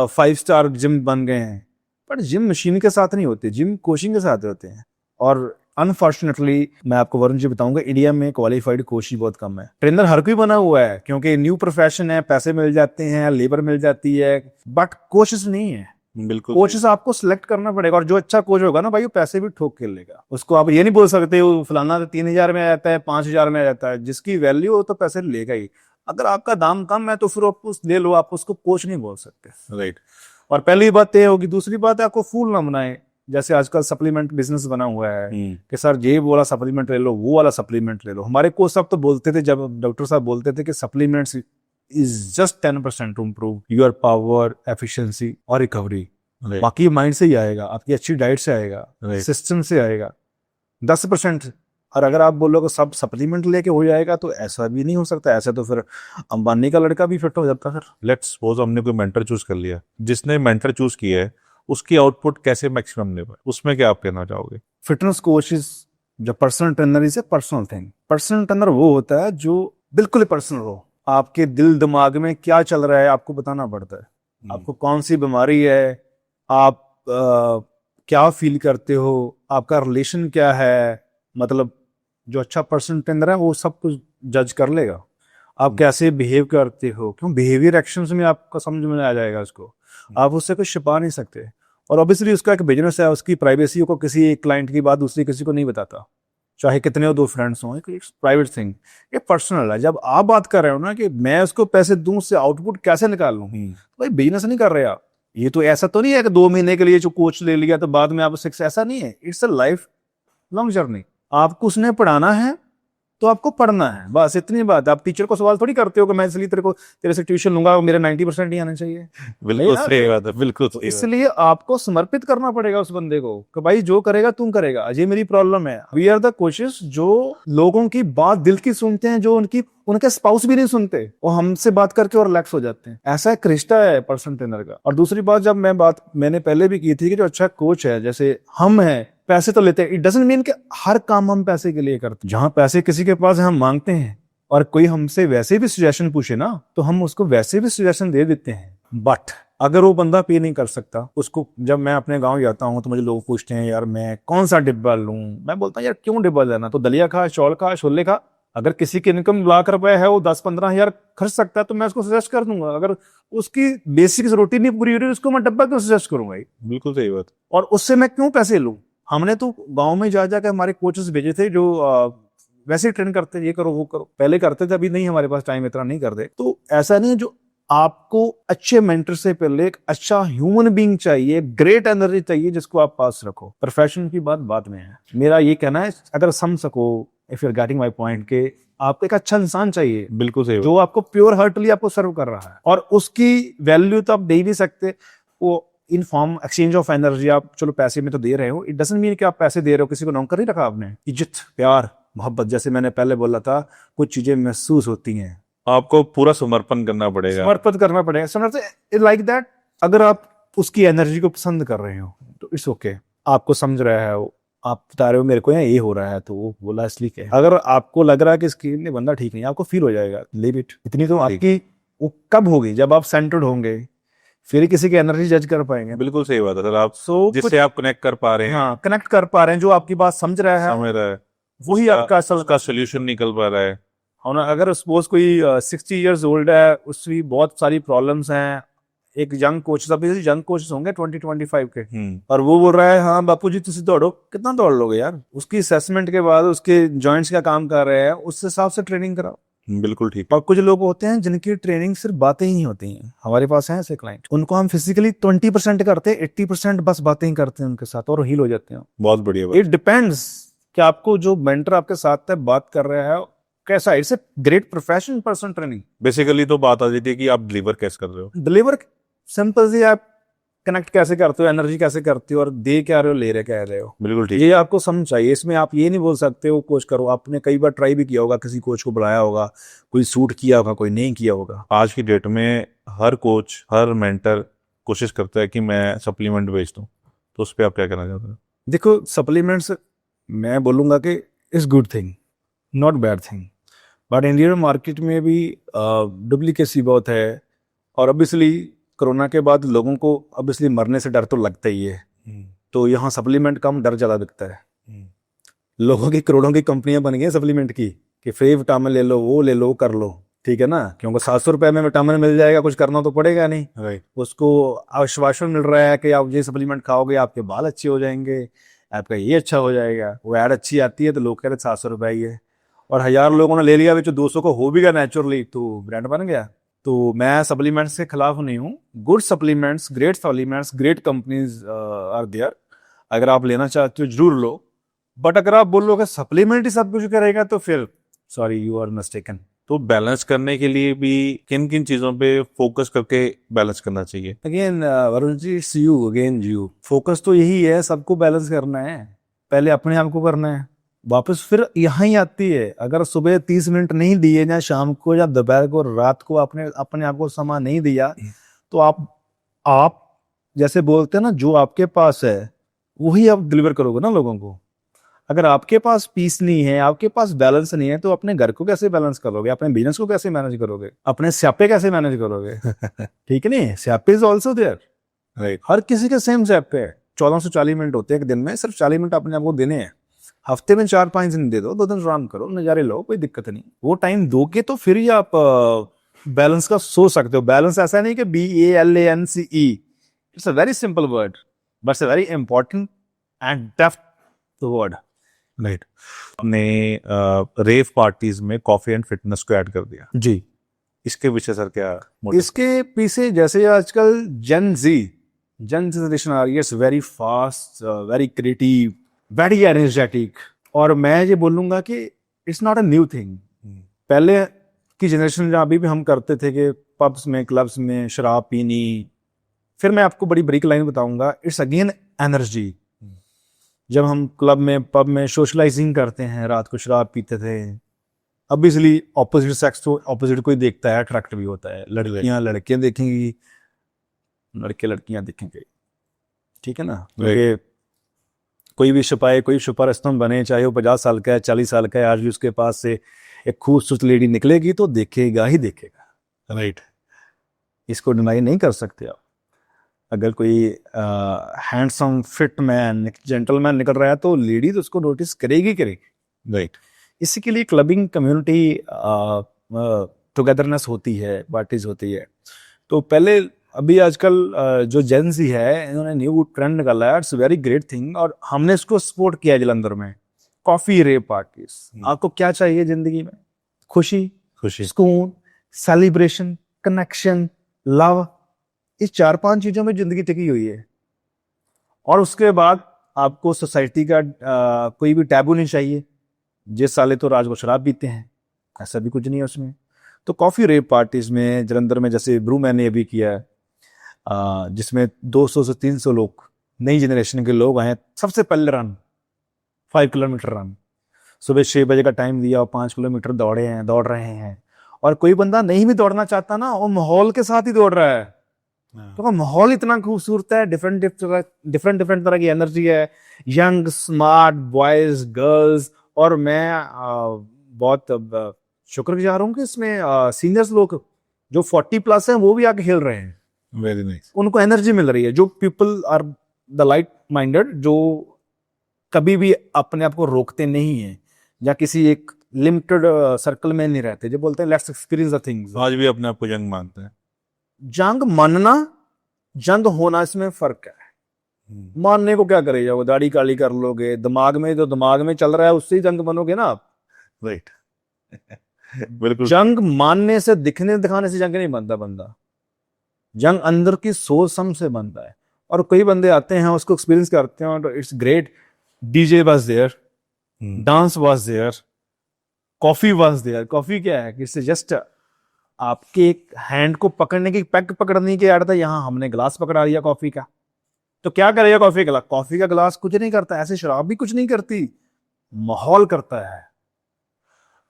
[SPEAKER 2] 5 स्टार जिम बन गए हैं, बट जिम मशीन के साथ नहीं होते, जिम कोचिंग के साथ होते हैं। और अनफॉर्चुनेटली मैं आपको वरुण जी बताऊंगा, इंडिया में क्वालिफाइड कोच ही बहुत कम है। ट्रेनर हर कोई बना हुआ है क्योंकि न्यू प्रोफेशन है, पैसे मिल जाते हैं, लेबर मिल जाती है, बट कोचेस नहीं है।
[SPEAKER 1] बिल्कुल।
[SPEAKER 2] कोचेस आपको सिलेक्ट करना पड़ेगा, और जो अच्छा कोच होगा ना भाई, वो पैसे भी ठोक के लेगा। उसको आप ये नहीं बोल सकते वो फलाना 3,000 में आ जाता है, 5,000 में आ जाता है। जिसकी वैल्यू हो तो पैसे लेगा ही। अगर आपका दाम कम है तो फिर आप ले लो, आप उसको कोच नहीं बोल सकते।
[SPEAKER 1] राइट।
[SPEAKER 2] और पहली बात ये होगी। दूसरी बात है, आपको फूल ना बनाए। जैसे आजकल सप्लीमेंट बिजनेस बना हुआ है कि सर ये वाला सप्लीमेंट ले लो, वो वाला सप्लीमेंट ले लो। हमारे कोच साहब तो बोलते थे, जब डॉक्टर साहब बोलते थे कि supplements is just 10% to improve your power, efficiency और रिकवरी। बाकी माइंड से ही आएगा, आपकी अच्छी डाइट से आएगा, सिस्टम से आएगा। 10%। और अगर आप बोलोगे सब सप्लीमेंट लेके हो जाएगा, तो ऐसा भी नहीं हो सकता। ऐसा तो फिर अंबानी का लड़का भी फिट हो जाता। फिर
[SPEAKER 1] लेट्स सपोज हमने कोई मेंटर चूज कर लिया, जिसने मेंटर चूज किया है उसकी आउटपुट कैसे मैक्सिमम ले पाए, उसमें क्या आप कहना चाहोगे?
[SPEAKER 2] फिटनेस कोच इज जो personal trainer is a personal thing. Personal trainer वो होता है जो बिल्कुल पर्सनल हो। आपके दिल दिमाग में क्या चल रहा है आपको बताना पड़ता है। आपको कौन सी बीमारी है, आप क्या फील करते हो, आपका रिलेशन क्या है। मतलब जो अच्छा पर्सनल ट्रेनर है वो सब कुछ जज कर लेगा। आप कैसे बिहेव करते हो, क्यों बिहेवियर एक्शंस में आपको समझ में आ जाएगा उसको। आप उससे कुछ छिपा नहीं सकते। और ऑब्वियसली उसका एक बिजनेस है, उसकी प्राइवेसी को किसी एक क्लाइंट की बात दूसरी किसी को नहीं बताता, चाहे कितने और 2 फ्रेंड्स हों। एक प्राइवेट थिंग, ये पर्सनल है। जब आप बात कर रहे हो ना कि मैं उसको पैसे दूं, उससे आउटपुट कैसे निकाल लूं, तो भाई बिजनेस नहीं कर रहे आप। ये तो ऐसा तो नहीं है कि 2 महीने के लिए जो कोच ले लिया तो बाद में आप उससे, ऐसा नहीं है। It's a life long journey. आपको उसने पढ़ाना है तो आपको पढ़ना है, बस इतनी बात। आप टीचर को सवाल थोड़ी करते हो कि मैं इसलिए तेरे से ट्यूशन लूंगा और मेरे 90% ही आने चाहिए।
[SPEAKER 1] बिल्कुल सही बात है, बिल्कुल सही।
[SPEAKER 2] इसलिए आपको समर्पित करना पड़ेगा उस बंदे को कि भाई जो करेगा तुम करेगा। ये मेरी प्रॉब्लम है। वी आर द कोचेस जो लोगों की बात दिल की सुनते हैं, जो उनके स्पाउस भी नहीं सुनते, वो हमसे बात करके और रिलैक्स हो जाते हैं। ऐसा एक रिश्ता है पर्सनल ट्रेनर का। और दूसरी बात, जब मैंने पहले भी की थी कि जो अच्छा कोच है, जैसे हम हैं, पैसे तो लेते हैं। इट डजंट मीन कि हर काम हम पैसे के लिए करते हैं। जहां पैसे किसी के पास हम मांगते हैं और कोई हमसे वैसे भी सजेशन पूछे ना, तो हम उसको वैसे भी सजेशन दे देते हैं। बट अगर वो बंदा पे नहीं कर सकता, उसको, जब मैं अपने गांव जाता हूं तो मुझे लोग पूछते हैं यार मैं कौन सा डिब्बा लूं। मैं बोलता हूं यार क्यों डिब्बा लेना, तो दलिया खा, चौल खा, छोले खा, अगर किसी की इनकम ₹1,00,000 है, वो 10-15 हज़ार खर्च सकता है, तो मैं उसको सजेस्ट कर दूंगा। अगर उसकी बेसिक जरूरत ही नहीं पूरी हो रही, उसको मैं डब्बा क्यों सजेस्ट करूंगा?
[SPEAKER 1] बिल्कुल सही बात।
[SPEAKER 2] और उससे मैं क्यों पैसे लूं? हमने तो गांव में जा जाकर हमारे कोचेस भेजे थे जो वैसे ही ट्रेन करते, ये करो वो करो, पहले करते थे, अभी नहीं, हमारे पास टाइम इतना नहीं करते। तो ऐसा नहीं है, जो आपको अच्छे मेंटर से पहले एक अच्छा ह्यूमन बीइंग चाहिए, ग्रेट एनर्जी चाहिए, जिसको आप पास रखो। प्रोफेशन की बात बाद में है। मेरा ये कहना है, अगर समझ सको, if you are getting my point, के आपको एक अच्छा इंसान चाहिए
[SPEAKER 1] बिल्कुल सही
[SPEAKER 2] जो आपको प्योर हार्टली आपको सर्व कर रहा है, और उसकी वैल्यू तो आप दे ही नहीं सकते। वो in form exchange of energy, आप चलो पैसे में तो दे रहे हो, इट डजंट मीन कि आप पैसे दे रहे हो, किसी को नौकर नहीं रखा आपने। इज्जत, प्यार, मोहब्बत, जैसे मैंने पहले बोला था, कुछ चीजें महसूस होती हैं,
[SPEAKER 1] आपको पूरा समर्पण करना पड़ेगा।
[SPEAKER 2] समर्पित करना पड़ेगा। समर्पित लाइक दैट। अगर आप उसकी एनर्जी को पसंद कर रहे हो तो इट्स ओके, आपको समझ रहा है वो, आप बता रहे हो मेरे को यहाँ ये हो रहा है, तो वो बोला इसलिए क्या है। अगर आपको लग रहा है कि इसकी नहीं, बंदा ठीक नहीं है, आपको फील हो जाएगा, लीव इट। इतनी तो आपकी वो कब होगी? जब आप सेंटर्ड होंगे, फिर किसी की एनर्जी जज कर पाएंगे।
[SPEAKER 1] बिल्कुल सही बात है सर। आप
[SPEAKER 2] सो
[SPEAKER 1] जिससे आप कनेक्ट कर पा रहे हैं,
[SPEAKER 2] हाँ, कनेक्ट कर पा रहे हैं, जो आपकी बात समझ रहा है,
[SPEAKER 1] समझ रहा है,
[SPEAKER 2] वही आपका असल
[SPEAKER 1] उसका सोल्यूशन निकल पा रहा है।
[SPEAKER 2] हाँ ना। अगर सपोज कोई 60 इयर्स ओल्ड है, उसकी बहुत सारी प्रॉब्लम्स हैं, एक यंग कोच, सभी यंग कोचेस होंगे 20-25 के, और वो बोल रहा है हाँ बापू जी तुम दौड़ो, कितना दौड़ लोगे यार? उसकी असेसमेंट के बाद उसके जॉइंट्स का काम कर रहे हैं, उस हिसाब से ट्रेनिंग कराओ।
[SPEAKER 1] बिल्कुल ठीक।
[SPEAKER 2] और कुछ लोग होते हैं जिनकी ट्रेनिंग सिर्फ बातें ही नहीं होती हैं, हमारे पास हैं ऐसे क्लाइंट, उनको हम फिजिकली 20% करते हैं, 80% बस बातें ही करते हैं उनके साथ, और हील हो जाते हैं।
[SPEAKER 1] बहुत बढ़िया बात।
[SPEAKER 2] इट डिपेंड्स कि आपको जो मेंटर आपके साथ है, बात कर रहा है, कैसा है। It's a great professional person training.
[SPEAKER 1] Basically तो बात आ जाती है कि आप डिलीवर कैसे कर रहे हो।
[SPEAKER 2] डिलीवर सिंपल सी, आप कनेक्ट कैसे करते हो, एनर्जी कैसे करते हो, और दे क्या रहे हो, ले रहे क्या रहे हो,
[SPEAKER 1] बिल्कुल ठीक।
[SPEAKER 2] ये आपको समझ चाहिए। इसमें आप ये नहीं बोल सकते हो कोच करो। आपने कई बार ट्राई भी किया होगा, किसी कोच को बुलाया होगा, कोई सूट किया होगा, कोई नहीं किया होगा।
[SPEAKER 1] आज की डेट में हर कोच, हर मेंटर कोशिश करता है कि मैं सप्लीमेंट बेच दूं, तो उस पर आप क्या कहना चाहते हैं?
[SPEAKER 2] देखो, सप्लीमेंट्स मैं बोलूंगा कि is good thing, not bad thing, but Indian market में भी डुप्लीकेसी बहुत है। और ऑब्वियसली कोरोना के बाद लोगों को ऑब्वियसली मरने से डर तो लगता ही है, तो यहाँ सप्लीमेंट कम, डर ज़्यादा बिकता है। लोगों की करोड़ों की कंपनियां बन गई हैं सप्लीमेंट की, कि फ्री विटामिन ले लो, वो ले लो, कर लो, ठीक है ना, क्योंकि 700 रुपए में विटामिन मिल जाएगा, कुछ करना तो पड़ेगा नहीं।
[SPEAKER 1] राइट।
[SPEAKER 2] उसको आश्वासन मिल रहा है कि आप ये सप्लीमेंट खाओगे आपके बाल अच्छे हो जाएंगे, आपका ये अच्छा हो जाएगा। वो ऐड अच्छी आती है तो लोग कह रहे 700 रुपए ही है, और 1000 लोगों ने ले लिया, जो 200 को हो भी गया नेचुरली, तो ब्रांड बन गया। तो मैं सप्लीमेंट्स के खिलाफ नहीं हूँ। Good supplements, great supplements, great companies are there. अगर आप लेना चाहते हो जरूर लो, बट अगर आप बोल लो कि सप्लीमेंट ही सब कुछ करेगा, तो फिर सॉरी, यू आर मिस्टेकन।
[SPEAKER 1] तो बैलेंस करने के लिए भी किन किन चीजों पे फोकस करके बैलेंस करना चाहिए?
[SPEAKER 2] Again Varun ji, it's you, again you. Focus तो यही है, सबको बैलेंस करना है, पहले अपने आप को करना है, वापस फिर यहाँ ही आती है। अगर सुबह 30 मिनट नहीं दिए, या शाम को या दोपहर को, रात को अपने अपने आप को समय नहीं दिया, तो आप जैसे बोलते हैं ना, जो आपके पास है वही आप डिलीवर करोगे ना लोगों को। अगर आपके पास पीस नहीं है, आपके पास बैलेंस नहीं है, तो अपने घर को कैसे बैलेंस करोगे, अपने बिजनेस को कैसे मैनेज करोगे, अपने स्यापे कैसे मैनेज करोगे? ठीक है नहीं, स्यापे इज ऑल्सो देयर।
[SPEAKER 1] राइट।
[SPEAKER 2] हर किसी के सेम स्यापे है। 14 से 40 मिनट होते हैं एक दिन में, सिर्फ 40 मिनट अपने आप को देने हैं। हफ्ते में 4-5 दिन दे दो, 2 दिन आराम करो, नजारे लो, कोई दिक्कत नहीं। वो टाइम दोगे तो फिर ही आप बैलेंस का सोच सकते हो। बैलेंस ऐसा नहीं कि BALANCE, it's a very simple word, but it's a very important and depth word.
[SPEAKER 1] Right. आपने रेव पार्टीज में कॉफी एंड फिटनेस को ऐड कर दिया
[SPEAKER 2] जी।
[SPEAKER 1] इसके पीछे सर क्या मोटिव?
[SPEAKER 2] इसके पीछे जैसे आजकल जेन जनरेशन आ रही है, it's very fast, very creative, very energetic. और मैं ये बोलूंगा कि it's not a new thing. पहले की जनरेशन जहाँ अभी भी हम करते थे कि पब्स में, क्लब्स में शराब पीनी, फिर मैं आपको बड़ी ब्रीक लाइन बताऊंगा, इट्स अगेन एनर्जी। जब हम क्लब में, पब में सोशलाइजिंग करते हैं, रात को शराब पीते थे, अब इसलिए ऑपोजिट सेक्स तो ऑपोजिट को ही देखता है, अट्रैक्ट भी होता है। लड़कियां लड़कियां देखेंगी, लड़के लड़कियां देखेंगे, ठीक है ना। क्योंकि कोई भी छुपाए, कोई छुपा स्तंभ बने, चाहे वो 50 साल का है, 40 साल का है, आज भी उसके पास से एक खूबसूरत लेडी निकलेगी तो देखेगा ही देखेगा।
[SPEAKER 1] राइट।
[SPEAKER 2] इसको डिनाई नहीं कर सकते आप। अगर कोई हैंडसम फिट मैन, जेंटलमैन निकल रहा है, तो लेडी तो उसको नोटिस करेगी करेगी।
[SPEAKER 1] राइट।
[SPEAKER 2] इसी के लिए क्लबिंग कम्युनिटी टुगेदरनेस होती है, पार्टीज होती है। तो पहले अभी आजकल जो जेंजी है इन्होंने न्यू ट्रेंड निकाला है, इट्स वेरी ग्रेट थिंग, और हमने इसको सपोर्ट किया है जलंधर में। Coffee rave parties. आपको क्या चाहिए जिंदगी में? खुशी,
[SPEAKER 1] खुशी,
[SPEAKER 2] सुकून, सेलिब्रेशन, कनेक्शन, लव, इस 4-5 चीजों में जिंदगी टिकी हुई है। और उसके बाद आपको सोसाइटी का कोई भी टैबू नहीं चाहिए। जिस साले तो राज को शराब पीते हैं, ऐसा भी कुछ नहीं है उसमें। तो कॉफी रेव पार्टीज में जलंधर में जैसे ब्रू मैन ने अभी किया है, जिसमें 200 से 300 लोग, नई जनरेशन के लोग आए। सबसे पहले रन 5 किलोमीटर रन, सुबह 6 बजे का टाइम दिया और 5 किलोमीटर दौड़ रहे हैं। और कोई बंदा नहीं भी दौड़ना चाहता ना, वो माहौल के साथ ही दौड़ रहा है, क्योंकि माहौल इतना खूबसूरत है। डिफरेंट तरह की एनर्जी है, यंग स्मार्ट बॉयज गर्ल्स। और मैं बहुत शुक्रगुजार हूँ कि इसमें सीनियर्स लोग जो 40+ हैं वो भी आके खेल रहे हैं।
[SPEAKER 1] Very nice.
[SPEAKER 2] उनको एनर्जी मिल रही है। जो people are the light minded, जो कभी भी अपने आप को रोकते नहीं है या किसी एक लिमिटेड सर्कल में नहीं रहते, जो बोलते हैं लेट्स एक्सपीरियंस द थिंग्स।
[SPEAKER 1] आज भी अपने आप को जंग मानते हैं।
[SPEAKER 2] जंग मानना, जंग होना, इसमें फर्क है। मानने को क्या करे जाओगे, दाढ़ी काली कर लोगे, दिमाग में चल रहा है उससे ही जंग बनोगे ना आप।
[SPEAKER 1] राइट। बिल्कुल।
[SPEAKER 2] जंग मानने से, दिखने दिखाने से जंग नहीं बनता बंदा। जंग अंदर की सोच समझ से बनता है। और कई बंदे आते हैं उसको एक्सपीरियंस करते हैं और it's great. DJ was there, dance was there, coffee was there. Coffee क्या है कि इससे जस्ट आपके एक हैंड को पकड़ने की, पैक पकड़ने की ऐड था, यहाँ हमने ग्लास पकड़ा दिया कॉफी का। तो क्या करेगा कॉफी का? कॉफी का ग्लास कुछ नहीं करता, ऐसे शराब भी कुछ नहीं करती, माहौल करता है।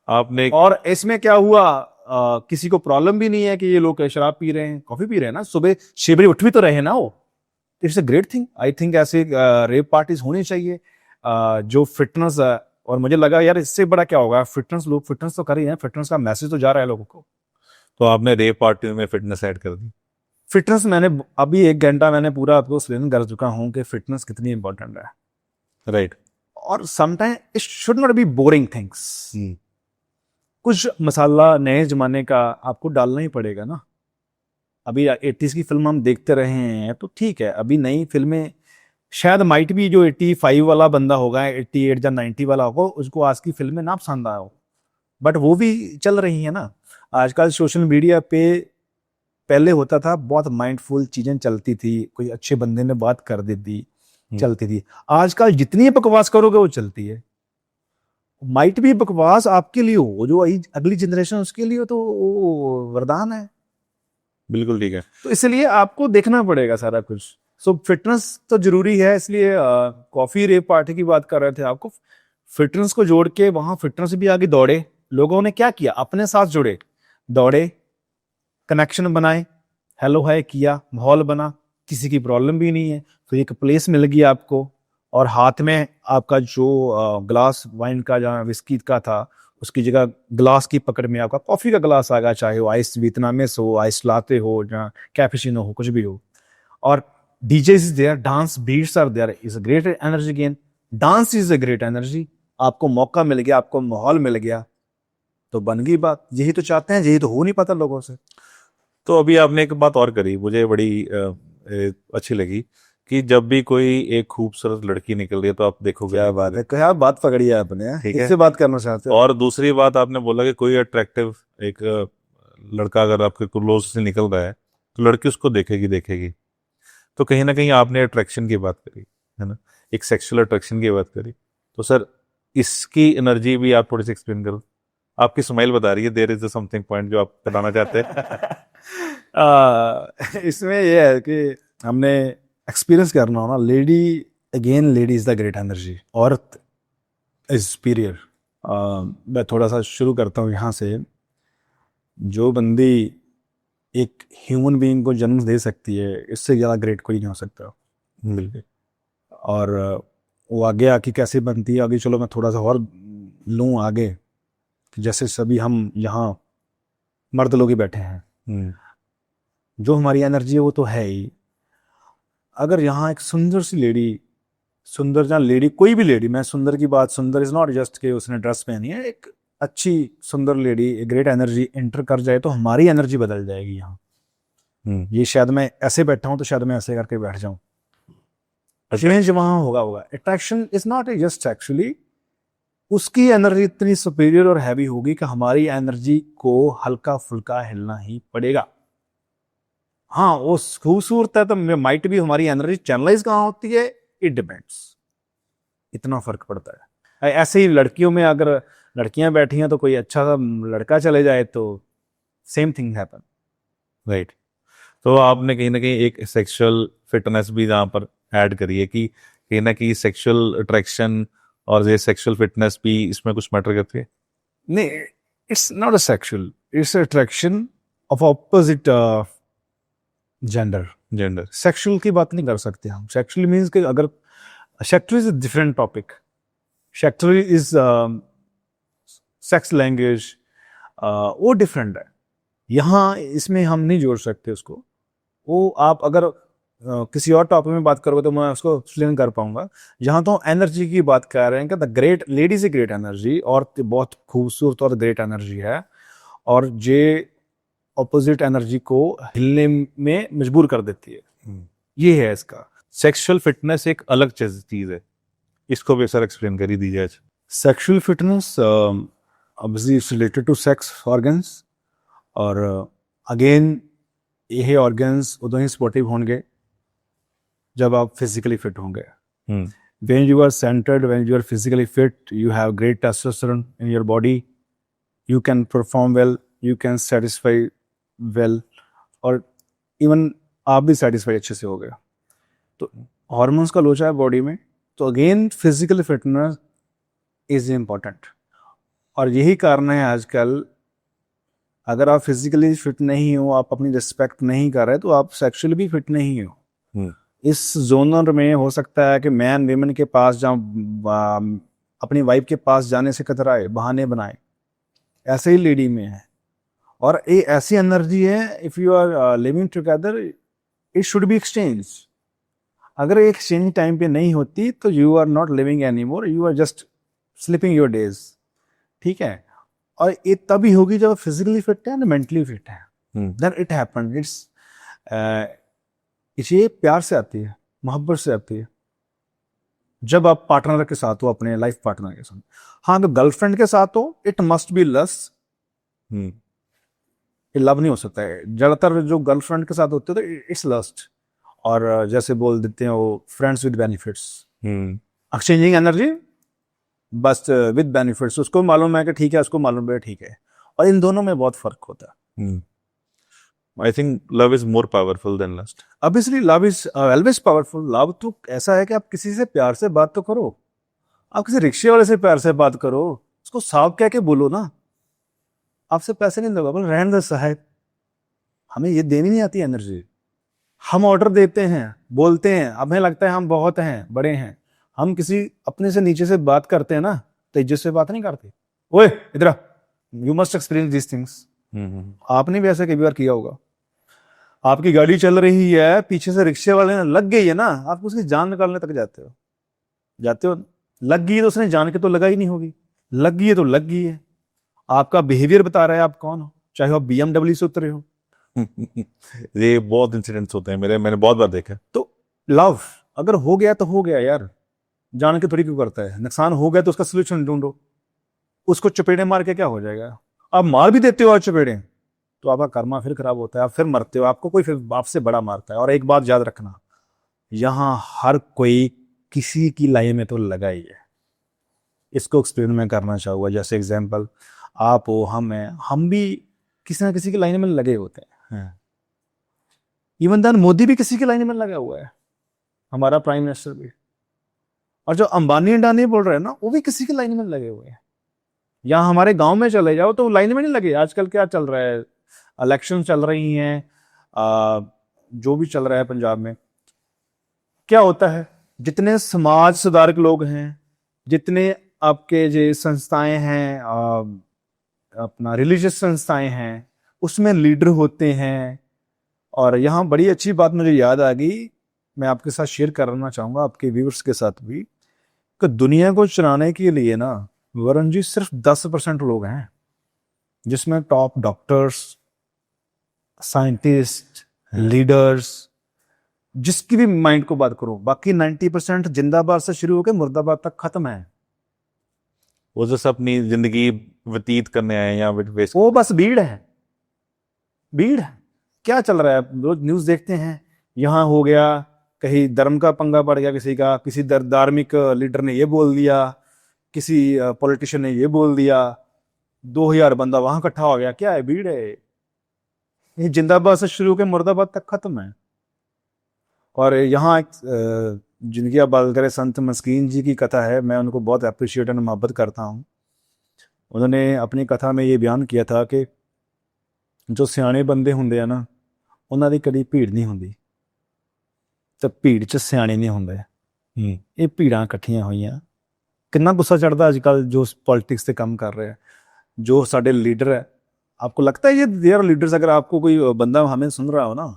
[SPEAKER 1] आपने
[SPEAKER 2] और इसमें क्या हुआ, किसी को प्रॉब्लम भी नहीं है कि ये लोग शराब पी रहे हैं, कॉफी पी रहे हैं ना, सुबह 6 बजे उठ भी तो रहे ना वो। It's a great thing. I think ऐसे रेव पार्टीज होनी चाहिए जो फिटनेस है। और मुझे लगा यार इससे बड़ा क्या होगा, फिटनेस, लोग फिटनेस तो कर ही हैं, फिटनेस का मैसेज तो जा रहा है लोगों को।
[SPEAKER 1] तो आपने रेव पार्टी में फिटनेस ऐड कर दी।
[SPEAKER 2] फिटनेस मैंने अभी 1 घंटा मैंने पूरा आपको एक्सप्लेन कर चुका हूं कि फिटनेस कितनी इंपॉर्टेंट है।
[SPEAKER 1] राइट।
[SPEAKER 2] और sometime it should not be boring things. कुछ मसाला नए जमाने का आपको डालना ही पड़ेगा ना। अभी 80s की फिल्म हम देखते रहे हैं तो ठीक है, अभी नई फिल्में शायद माइट भी जो 85 वाला बंदा होगा, 88 या 90 वाला होगा, उसको आज की फिल्में ना पसंद आया हो, बट वो भी चल रही है ना। आजकल सोशल मीडिया पे पहले होता था बहुत माइंडफुल चीजें चलती थी, कोई अच्छे बंदे ने बात कर दी थी, चलती थी। आजकल जितनी बकवास करोगे वो चलती है। माइट भी बकवास आपके लिए हो, जो अगली जनरेशन उसके लिए तो वरदान है।
[SPEAKER 1] बिल्कुल ठीक है।
[SPEAKER 2] तो इसलिए आपको देखना पड़ेगा सारा कुछ। सो फिटनेस तो जरूरी है। इसलिए कॉफी रेव पार्टी की बात कर रहे थे, आपको फिटनेस को जोड़ के वहां फिटनेस भी आगे दौड़े। लोगों ने क्या किया, अपने साथ जुड़े, दौड़े, कनेक्शन बनाए, हेलो हाय किया, माहौल बना, किसी की प्रॉब्लम भी नहीं है। तो एक प्लेस मिल गई आपको, और हाथ में आपका जो ग्लास वाइन का, जहाँ विस्की का था, उसकी जगह ग्लास की पकड़ में आपका कॉफी का ग्लास आ गया, चाहे वो आइस वियतनामीज हो, आइस लाते हो, जहाँ कैपुचिनो हो, कुछ भी हो। और DJ is there, dance beats are there, is a great energy gain. Dance is a great energy. आपको मौका मिल गया, आपको माहौल मिल गया, तो बन गई बात। यही तो चाहते हैं, यही तो हो नहीं पाता लोगों से।
[SPEAKER 1] तो अभी आपने एक बात और करी, मुझे बड़ी अच्छी लगी कि जब भी कोई एक खूबसूरत लड़की निकल रही है तो आप देखोगे।
[SPEAKER 2] क्या बात है, क्या बात पकड़ी है आपने,
[SPEAKER 1] ठीक है।
[SPEAKER 2] किससे बात करना चाहते हो?
[SPEAKER 1] और दूसरी बात आपने बोला कि कोई अट्रैक्टिव एक लड़का अगर आपके क्लोज से निकल रहा है तो लड़की उसको देखेगी देखेगी। तो कहीं ना कहीं आपने अट्रैक्शन की बात करी है ना, एक सेक्सुअल अट्रैक्शन की बात करी। तो सर इसकी एनर्जी भी आप थोड़ी सी एक्सप्लेन करो। आपकी स्माइल बता रही है देयर इज समथिंग पॉइंट जो आप बताना चाहते हैं।
[SPEAKER 2] इसमें यह है कि हमने एक्सपीरियंस करना हो ना, lady again, lady is the great energy, औरत इज सुपीरियर। मैं थोड़ा सा शुरू करता हूँ यहाँ से। जो बंदी एक ह्यूमन बीइंग को जन्म दे सकती है, इससे ज़्यादा ग्रेट कोई नहीं हो सकता।
[SPEAKER 1] बिल्कुल।
[SPEAKER 2] और वो आगे आके कैसे बनती है, आगे चलो मैं थोड़ा सा और लूँ आगे, कि जैसे सभी हम यहाँ मर्द लोग ही बैठे हैं, जो हमारी एनर्जी है वो तो है ही। अगर यहाँ एक सुंदर सी लेडी सुंदर जहाँ लेडी, कोई भी लेडी, मैं सुंदर की बात, सुंदर इज नॉट जस्ट कि उसने ड्रेस पहनी है, एक अच्छी सुंदर लेडी, ग्रेट एनर्जी एंटर कर जाए तो हमारी एनर्जी बदल जाएगी यहाँ। ये शायद मैं ऐसे बैठा हूँ तो शायद मैं ऐसे करके बैठ जाऊं, चेंज वहां होगा। Attraction is not just actually, उसकी एनर्जी इतनी सुपीरियर और हैवी होगी कि हमारी एनर्जी को हल्का फुल्का हिलना ही पड़ेगा। हाँ वो खूबसूरत है तो माइट भी हमारी एनर्जी चैनलाइज कहाँ होती है, इट डिपेंड्स, इतना फर्क पड़ता है। ऐसे ही लड़कियों में अगर लड़कियां बैठी हैं तो कोई अच्छा सा लड़का चले जाए तो सेम थिंग हैपन।
[SPEAKER 1] राइट। तो आपने कहीं ना कहीं एक सेक्सुअल फिटनेस भी यहाँ पर ऐड करी है कि कहीं ना कहीं सेक्सुअल अट्रैक्शन और ये सेक्सुअल फिटनेस भी इसमें कुछ मैटर करती है।
[SPEAKER 2] नहीं, it's not a sexual, it's attraction of opposite gender.
[SPEAKER 1] Gender
[SPEAKER 2] sexual की बात नहीं कर सकते हम। सेक्सुअल मीन्स कि अगर sexual is a different topic, sexual is sex language, वो डिफरेंट है। यहाँ इसमें हम नहीं जोड़ सकते उसको। वो आप अगर किसी और टॉपिक में बात करोगे तो मैं उसको एक्सप्लेन कर पाऊंगा। जहाँ तो एनर्जी की बात कर रहे हैं कि the great ladies a great energy, और बहुत खूबसूरत और ग्रेट एनर्जी है, और जे ऑपोजिट एनर्जी को हिलने में मजबूर कर देती है। ये है इसका।
[SPEAKER 1] सेक्सुअल फिटनेस एक अलग चीज है, इसको भी सर एक्सप्लेन कर ही दीजिए आज।
[SPEAKER 2] Sexual fitness obviously it's related to sex organs, और अगेन यही ऑर्गन्स उਦੋਂ ही सपोर्टिव होंगे जब आप फिजिकली फिट होंगे। when you are centered, when you are physically fit, you have great testosterone in your body, you can perform well, you can satisfy well, और इवन आप भी सेटिस्फाई अच्छे से हो गए। तो हॉर्मोन्स का लोचा है बॉडी में, तो again physical fitness is important. और यही कारण है आजकल अगर आप फिजिकली फिट नहीं हो, आप अपनी रिस्पेक्ट नहीं कर रहे, तो आप सेक्सुअली भी फिट नहीं हो। इस जोनर में हो सकता है कि मैन विमेन के पास अपनी वाइफ के पास जाने से कतराए, बहाने बनाए, ऐसे ही लेडी में है। और ये ऐसी एनर्जी है, if you are living together it should be exchange. अगर एक्सचेंज टाइम पे नहीं होती तो you are not living any more, you are just slipping your days. ठीक है, और ये तभी होगी जब फिजिकली फिट है ना, मेंटली फिट है, देन इट हैपन। ये प्यार से आती है, मोहब्बत से आती है, जब आप पार्टनर के साथ हो, अपने लाइफ पार्टनर के साथ। हाँ, तो गर्लफ्रेंड के साथ हो, इट मस्ट बी लस्ट, ये लव नहीं हो सकता है। ज्यादातर जो गर्लफ्रेंड के साथ होते हैं तो इट्स लस्ट, और जैसे बोल देते हैं वो friends with benefits, exchanging energy बस विद बेनिफिट्स। उसको मालूम है कि ठीक है, उसको मालूम है ठीक है, और इन दोनों में बहुत फर्क होता है।
[SPEAKER 1] I think love is more powerful than lust.
[SPEAKER 2] Obviously love is always powerful. Love तो ऐसा है कि आप किसी से प्यार से बात तो करो, आप किसी रिक्शे वाले से प्यार से बात करो, उसको साहब कह के बोलो ना, आपसे पैसे नहीं लगा, बोल रहने दो साहब, हमें ये देनी नहीं आती एनर्जी। हम ऑर्डर देते हैं, बोलते हैं, हमें लगता है हम बहुत हैं, बड़े हैं। हम किसी अपने से नीचे से बात करते हैं ना, तो इज्जत से बात नहीं करते। ओए इधर, you must experience these things. आपने भी ऐसा कई बार किया होगा। आपकी गाड़ी चल रही है, पीछे से रिक्शे वाले ने लग गई है ना, आप उसकी जान निकालने तक जाते हो। लग गई है तो उसने जान के तो लगा ही नहीं होगी, लग गई है तो लग गई है। आपका बिहेवियर बता रहा है आप कौन हो, चाहे आप BMW से उतरे हो।
[SPEAKER 1] ये बहुत इंसिडेंट्स होते हैं मैंने बहुत बार देखा।
[SPEAKER 2] तो लव अगर हो गया तो हो गया यार, जान के थोड़ी क्यों करता है। नुकसान हो गया तो उसका सोल्यूशन ढूंढो। उसको चपेड़े मार के क्या हो जाएगा, आप मार भी देते हो आज चपेड़े, तो आपका कर्मा फिर खराब होता है, आप फिर मरते हो, आपको कोई फिर आपसे बड़ा मारता है। और एक बात याद रखना, यहां हर कोई किसी की लाइन में तो लगा ही है। इसको एक्सप्लेन मैं करना चाहूंगा। जैसे एग्जाम्पल आप हो, हम हैं, हम भी किसी ना किसी की लाइन में लगे होते हैं। इवन देन मोदी भी किसी की लाइन में लगा हुआ है, हमारा प्राइम मिनिस्टर भी। और जो अंबानी अंडानी बोल रहे हैं ना, वो भी किसी की लाइन में लगे हुए हैं। यहाँ हमारे गांव में चले जाओ तो लाइन में नहीं लगे। आजकल क्या चल रहा है, इलेक्शन चल रही हैं, जो भी चल रहा है पंजाब में, क्या होता है, जितने समाज सुधारक लोग हैं, जितने आपके जो संस्थाएं हैं, अपना रिलीजियस संस्थाएं हैं, उसमें लीडर होते हैं। और यहाँ बड़ी अच्छी बात मुझे याद आ गई, मैं आपके साथ शेयर करना चाहूँगा, आपके व्यूअर्स के साथ भी, कि दुनिया को चलाने के लिए ना वरुण जी सिर्फ 10% लोग हैं, जिसमें टॉप डॉक्टर्स, साइंटिस्ट, लीडर्स, जिसकी भी माइंड को बात करो, बाकी 90% जिंदाबाद से शुरू होकर मुर्दाबाद तक खत्म है।
[SPEAKER 1] वो जो सब अपनी जिंदगी व्यतीत करने आए हैं या वेस्ट,
[SPEAKER 2] वो बस भीड़ है, भीड़ है। क्या चल रहा है, रोज न्यूज देखते हैं, यहाँ हो गया, कहीं धर्म का पंगा पड़ गया किसी का, किसी धार्मिक लीडर ने ये बोल दिया, किसी पॉलिटिशियन ने ये बोल दिया, 2000 बंदा वहां इकट्ठा हो गया। क्या है, भीड़ है। ये जिंदाबाद से शुरू होकर मुर्दाबाद तक खत्म है। और यहाँ एक जिनकी आप बात करें, संत मस्कीन जी की कथा है, मैं उनको बहुत अप्रिशिएट और मोहब्बत करता हूँ। उन्होंने अपनी कथा में ये बयान किया था कि जो सियाने बंदे होंगे ना, ਉਹਨਾਂ ਦੀ ਕਦੀ ਭੀੜ ਨਹੀਂ ਹੁੰਦੀ ਤੇ ਭੀੜ 'ਚ ਸਿਆਣੇ ਨਹੀਂ ਹੁੰਦੇ। ਇਹ ਭੀੜਾਂ ਇਕੱਠੀਆਂ ਹੋਈਆਂ। ਕਿੰਨਾ ਗੁੱਸਾ ਚੜਦਾ ਅੱਜ ਕੱਲ ਜੋ पॉलिटिक्स से काम कर रहे हैं, जो साडे लीडर है। आपको लगता है ये देयर लीडर्स, अगर आपको कोई बंदा हमें सुन रहा हो ना,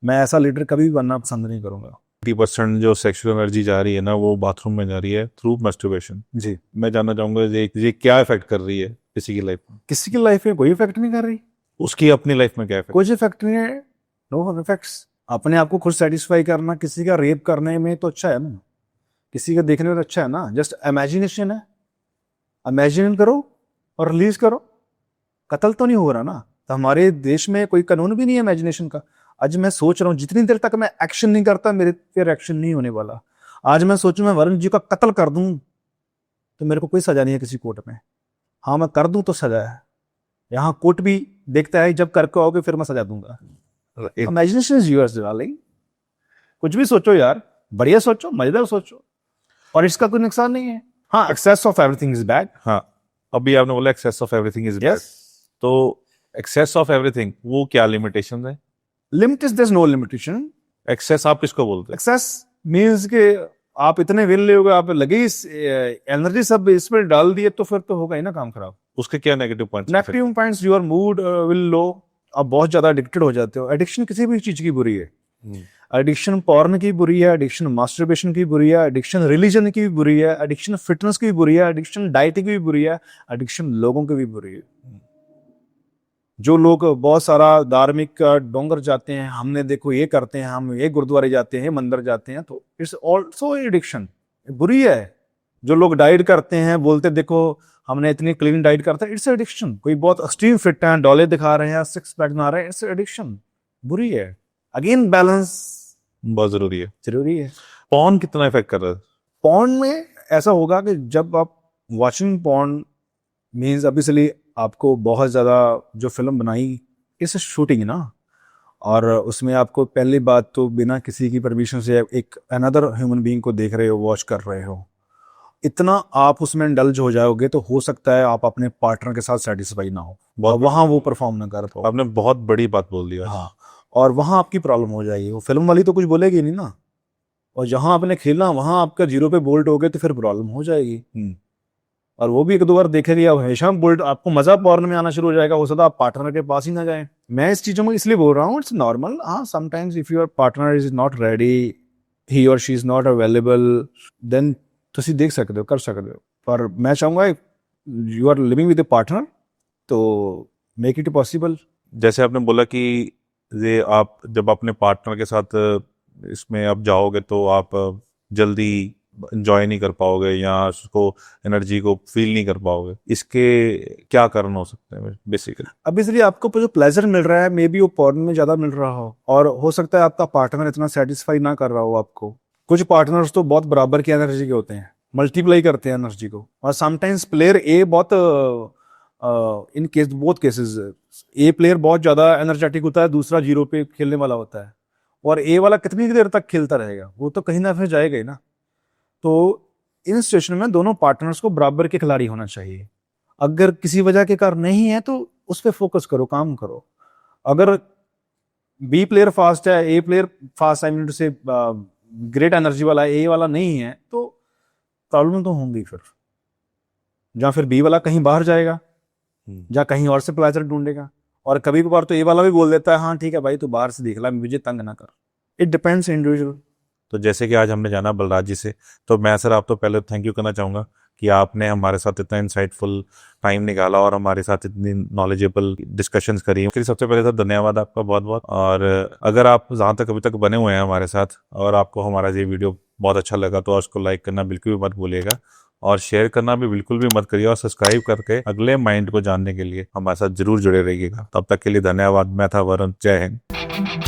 [SPEAKER 2] मैं ऐसा लीडर कभी भी बनना पसंद नहीं करूंगा।
[SPEAKER 1] 80% जो सेक्सुअल एनर्जी जा रही है ना, वो बाथरूम में जा रही है थ्रू मस्टरबेशन।
[SPEAKER 2] जी,
[SPEAKER 1] मैं जानना चाहूंगा ये क्या इफेक्ट कर रही है किसी की लाइफ में?
[SPEAKER 2] किसी की लाइफ में कोई इफेक्ट नहीं कर रही,
[SPEAKER 1] उसकी अपनी लाइफ में क्या इफेक्ट?
[SPEAKER 2] कुछ इफेक्ट नहीं है, नो इफेक्ट्स। अपने आप को खुद सेटिस्फाई करना किसी का रेप करने में तो अच्छा है ना, किसी का देखने में तो अच्छा है ना। जस्ट इमेजिनेशन है, इमेजिन करो और रिलीज करो। कत्ल तो नहीं हो रहा ना, तो हमारे देश में कोई कानून भी नहीं है इमेजिनेशन का। आज मैं सोच रहा हूँ, जितनी देर तक मैं एक्शन नहीं करता, मेरे फिर एक्शन नहीं होने वाला। आज मैं सोचूं मैं वरुण जी का कत्ल कर दूं, तो मेरे को कोई सजा नहीं है किसी कोर्ट में। हाँ, मैं कर दूं तो सजा है। यहाँ कोर्ट भी देखता है, जब करके आओगे फिर मैं सजा दूंगा। Imagination is yours darling. कुछ भी सोचो यार, बढ़िया सोचो, मजेदार सोचो, और इसका कोई नुकसान नहीं है। हाँ, excess of everything is bad.
[SPEAKER 1] हाँ, अभी आपने बोला excess of everything is bad, तो एक्सेस ऑफ एवरीथिंग वो क्या लिमिटेशन है?
[SPEAKER 2] Limit is there no limitation.
[SPEAKER 1] Excess आप किसको बोलते हैं?
[SPEAKER 2] एक्सेस मीन्स के आप इतने विल हो गए, आप लगे एनर्जी सब इस पर डाल दिए, तो फिर तो होगा ही ना काम खराब।
[SPEAKER 1] उसके क्या negative points?
[SPEAKER 2] Negative points, your mood will low. आप बहुत ज्यादा एडिक्टेड हो जाते हो। एडिक्शन किसी भी चीज की बुरी है। एडिक्शन पॉर्न की बुरी है, एडिक्शन मास्टरबेशन की बुरी है, एडिक्शन रिलीजन की भी बुरी है, एडिक्शन फिटनेस की भी बुरी है, एडिक्शन डाइट की भी बुरी है, एडिक्शन लोगों की भी बुरी है। जो लोग बहुत सारा धार्मिक डोंगर जाते हैं, हमने देखो ये करते हैं, हम ये गुरुद्वारे जाते हैं, मंदिर जाते हैं, तो इट्स ऑल्सो एडिक्शन, बुरी है। जो लोग डाइट करते हैं, बोलते देखो हमने इतनी क्लीन डाइट करते हैं, इट्स एडिक्शन। कोई बहुत एक्सट्रीम फिट है, डोले दिखा रहे हैं, सिक्स पैक बना रहे हैं, इट्स एडिक्शन, बुरी है। अगेन बैलेंस
[SPEAKER 1] बहुत जरूरी है,
[SPEAKER 2] जरूरी है।
[SPEAKER 1] पॉर्न कितना इफेक्ट कर रहा है?
[SPEAKER 2] पॉर्न में ऐसा होगा कि जब आप वॉचिंग पॉर्न मीन्स ऑब्वियसली आपको बहुत ज़्यादा जो फिल्म बनाई इस शूटिंग ना, और उसमें आपको पहली बात तो बिना किसी की परमिशन से एक अनदर ह्यूमन बीइंग को देख रहे हो, वॉच कर रहे हो, इतना आप उसमें इंडल्ज हो जाओगे तो हो सकता है आप अपने पार्टनर के साथ सेटिस्फाई ना हो, वहाँ वो परफॉर्म ना कर पाओ।
[SPEAKER 1] आपने बहुत बड़ी बात बोल दी।
[SPEAKER 2] हाँ, और वहाँ आपकी प्रॉब्लम हो जाएगी। वो फिल्म वाली तो कुछ बोलेगी नहीं ना, और जहाँ आपने खेलना वहाँ आपका जीरो पे बोल्ट हो गए तो फिर प्रॉब्लम हो जाएगी। और वो भी एक दो बार देखेगी, अब हमेशा बोल्ट, आपको मजा पॉर्न में आना शुरू हो जाएगा। हो सकता है आप पार्टनर के पास ही ना जाए। मैं इस चीजों को इसलिए बोल रहा हूँ, इट्स नॉर्मल। हाँ, sometimes if your partner is not ready, he और she is not available, then तुसी देख सकते हो, कर सकते हो। पर मैं चाहूंगा you are living with a partner, तो मेक इट पॉसिबल।
[SPEAKER 1] जैसे आपने बोला कि ये आप जब अपने पार्टनर के साथ इसमें आप जाओगे तो आप जल्दी एंजॉय नहीं कर पाओगे या उसको एनर्जी को फील नहीं कर पाओगे। इसके क्या कारण हो सकते हैं बेसिकली?
[SPEAKER 2] अब इसलिए आपको जो प्लेजर मिल रहा है, मे बी वो पॉर्न में ज्यादा मिल रहा हो, और हो सकता है आपका पार्टनर इतना सेटिस्फाई ना कर रहा हो आपको। कुछ पार्टनर्स तो बहुत बराबर की एनर्जी के होते हैं, मल्टीप्लाई करते हैं एनर्जी को। और समटाइम्स प्लेयर ए बहुत in case both cases, A player बहुत ज्यादा एनर्जेटिक होता है, दूसरा जीरो पे खेलने वाला होता है, और ए वाला कितनी देर तक खेलता रहेगा, वो तो कहीं ना फिर जाएगा ही ना। तो इन सिचुएशन में दोनों पार्टनर्स को बराबर के खिलाड़ी होना चाहिए। अगर किसी वजह के कारण नहीं है तो उस पर फोकस करो, काम करो। अगर बी प्लेयर फास्ट है, A player fast, I mean to say great energy वाला है, ए वाला नहीं है, तो प्रॉब्लम तो होंगी फिर। जहाँ फिर बी वाला कहीं बाहर जाएगा, जहाँ कहीं और से प्लेजर ढूंढेगा, और कभी कभार तो ए वाला भी बोल देता है हाँ ठीक है भाई तू बाहर से देख ला, मुझे तंग ना कर। It depends individual.
[SPEAKER 1] तो जैसे कि आज हमने जाना बलराज जी से, तो मैं सर आप तो पहले थैंक यू करना चाहूँगा कि आपने हमारे साथ इतना इंसाइटफुल टाइम निकाला और हमारे साथ इतनी नॉलेजेबल डिस्कशंस करी। उसके लिए सबसे पहले सर धन्यवाद आपका बहुत बहुत। और अगर आप जहाँ तक अभी तक बने हुए हैं हमारे साथ और आपको हमारा ये वीडियो बहुत अच्छा लगा तो उसको लाइक करना बिल्कुल भी मत भूलिएगा और शेयर करना भी बिल्कुल भी मत करिए और सब्सक्राइब करके अगले माइंड को जानने के लिए हमारे साथ जरूर जुड़े रहिएगा। तब तक के लिए धन्यवाद। मैं था वरुण। जय हिंद।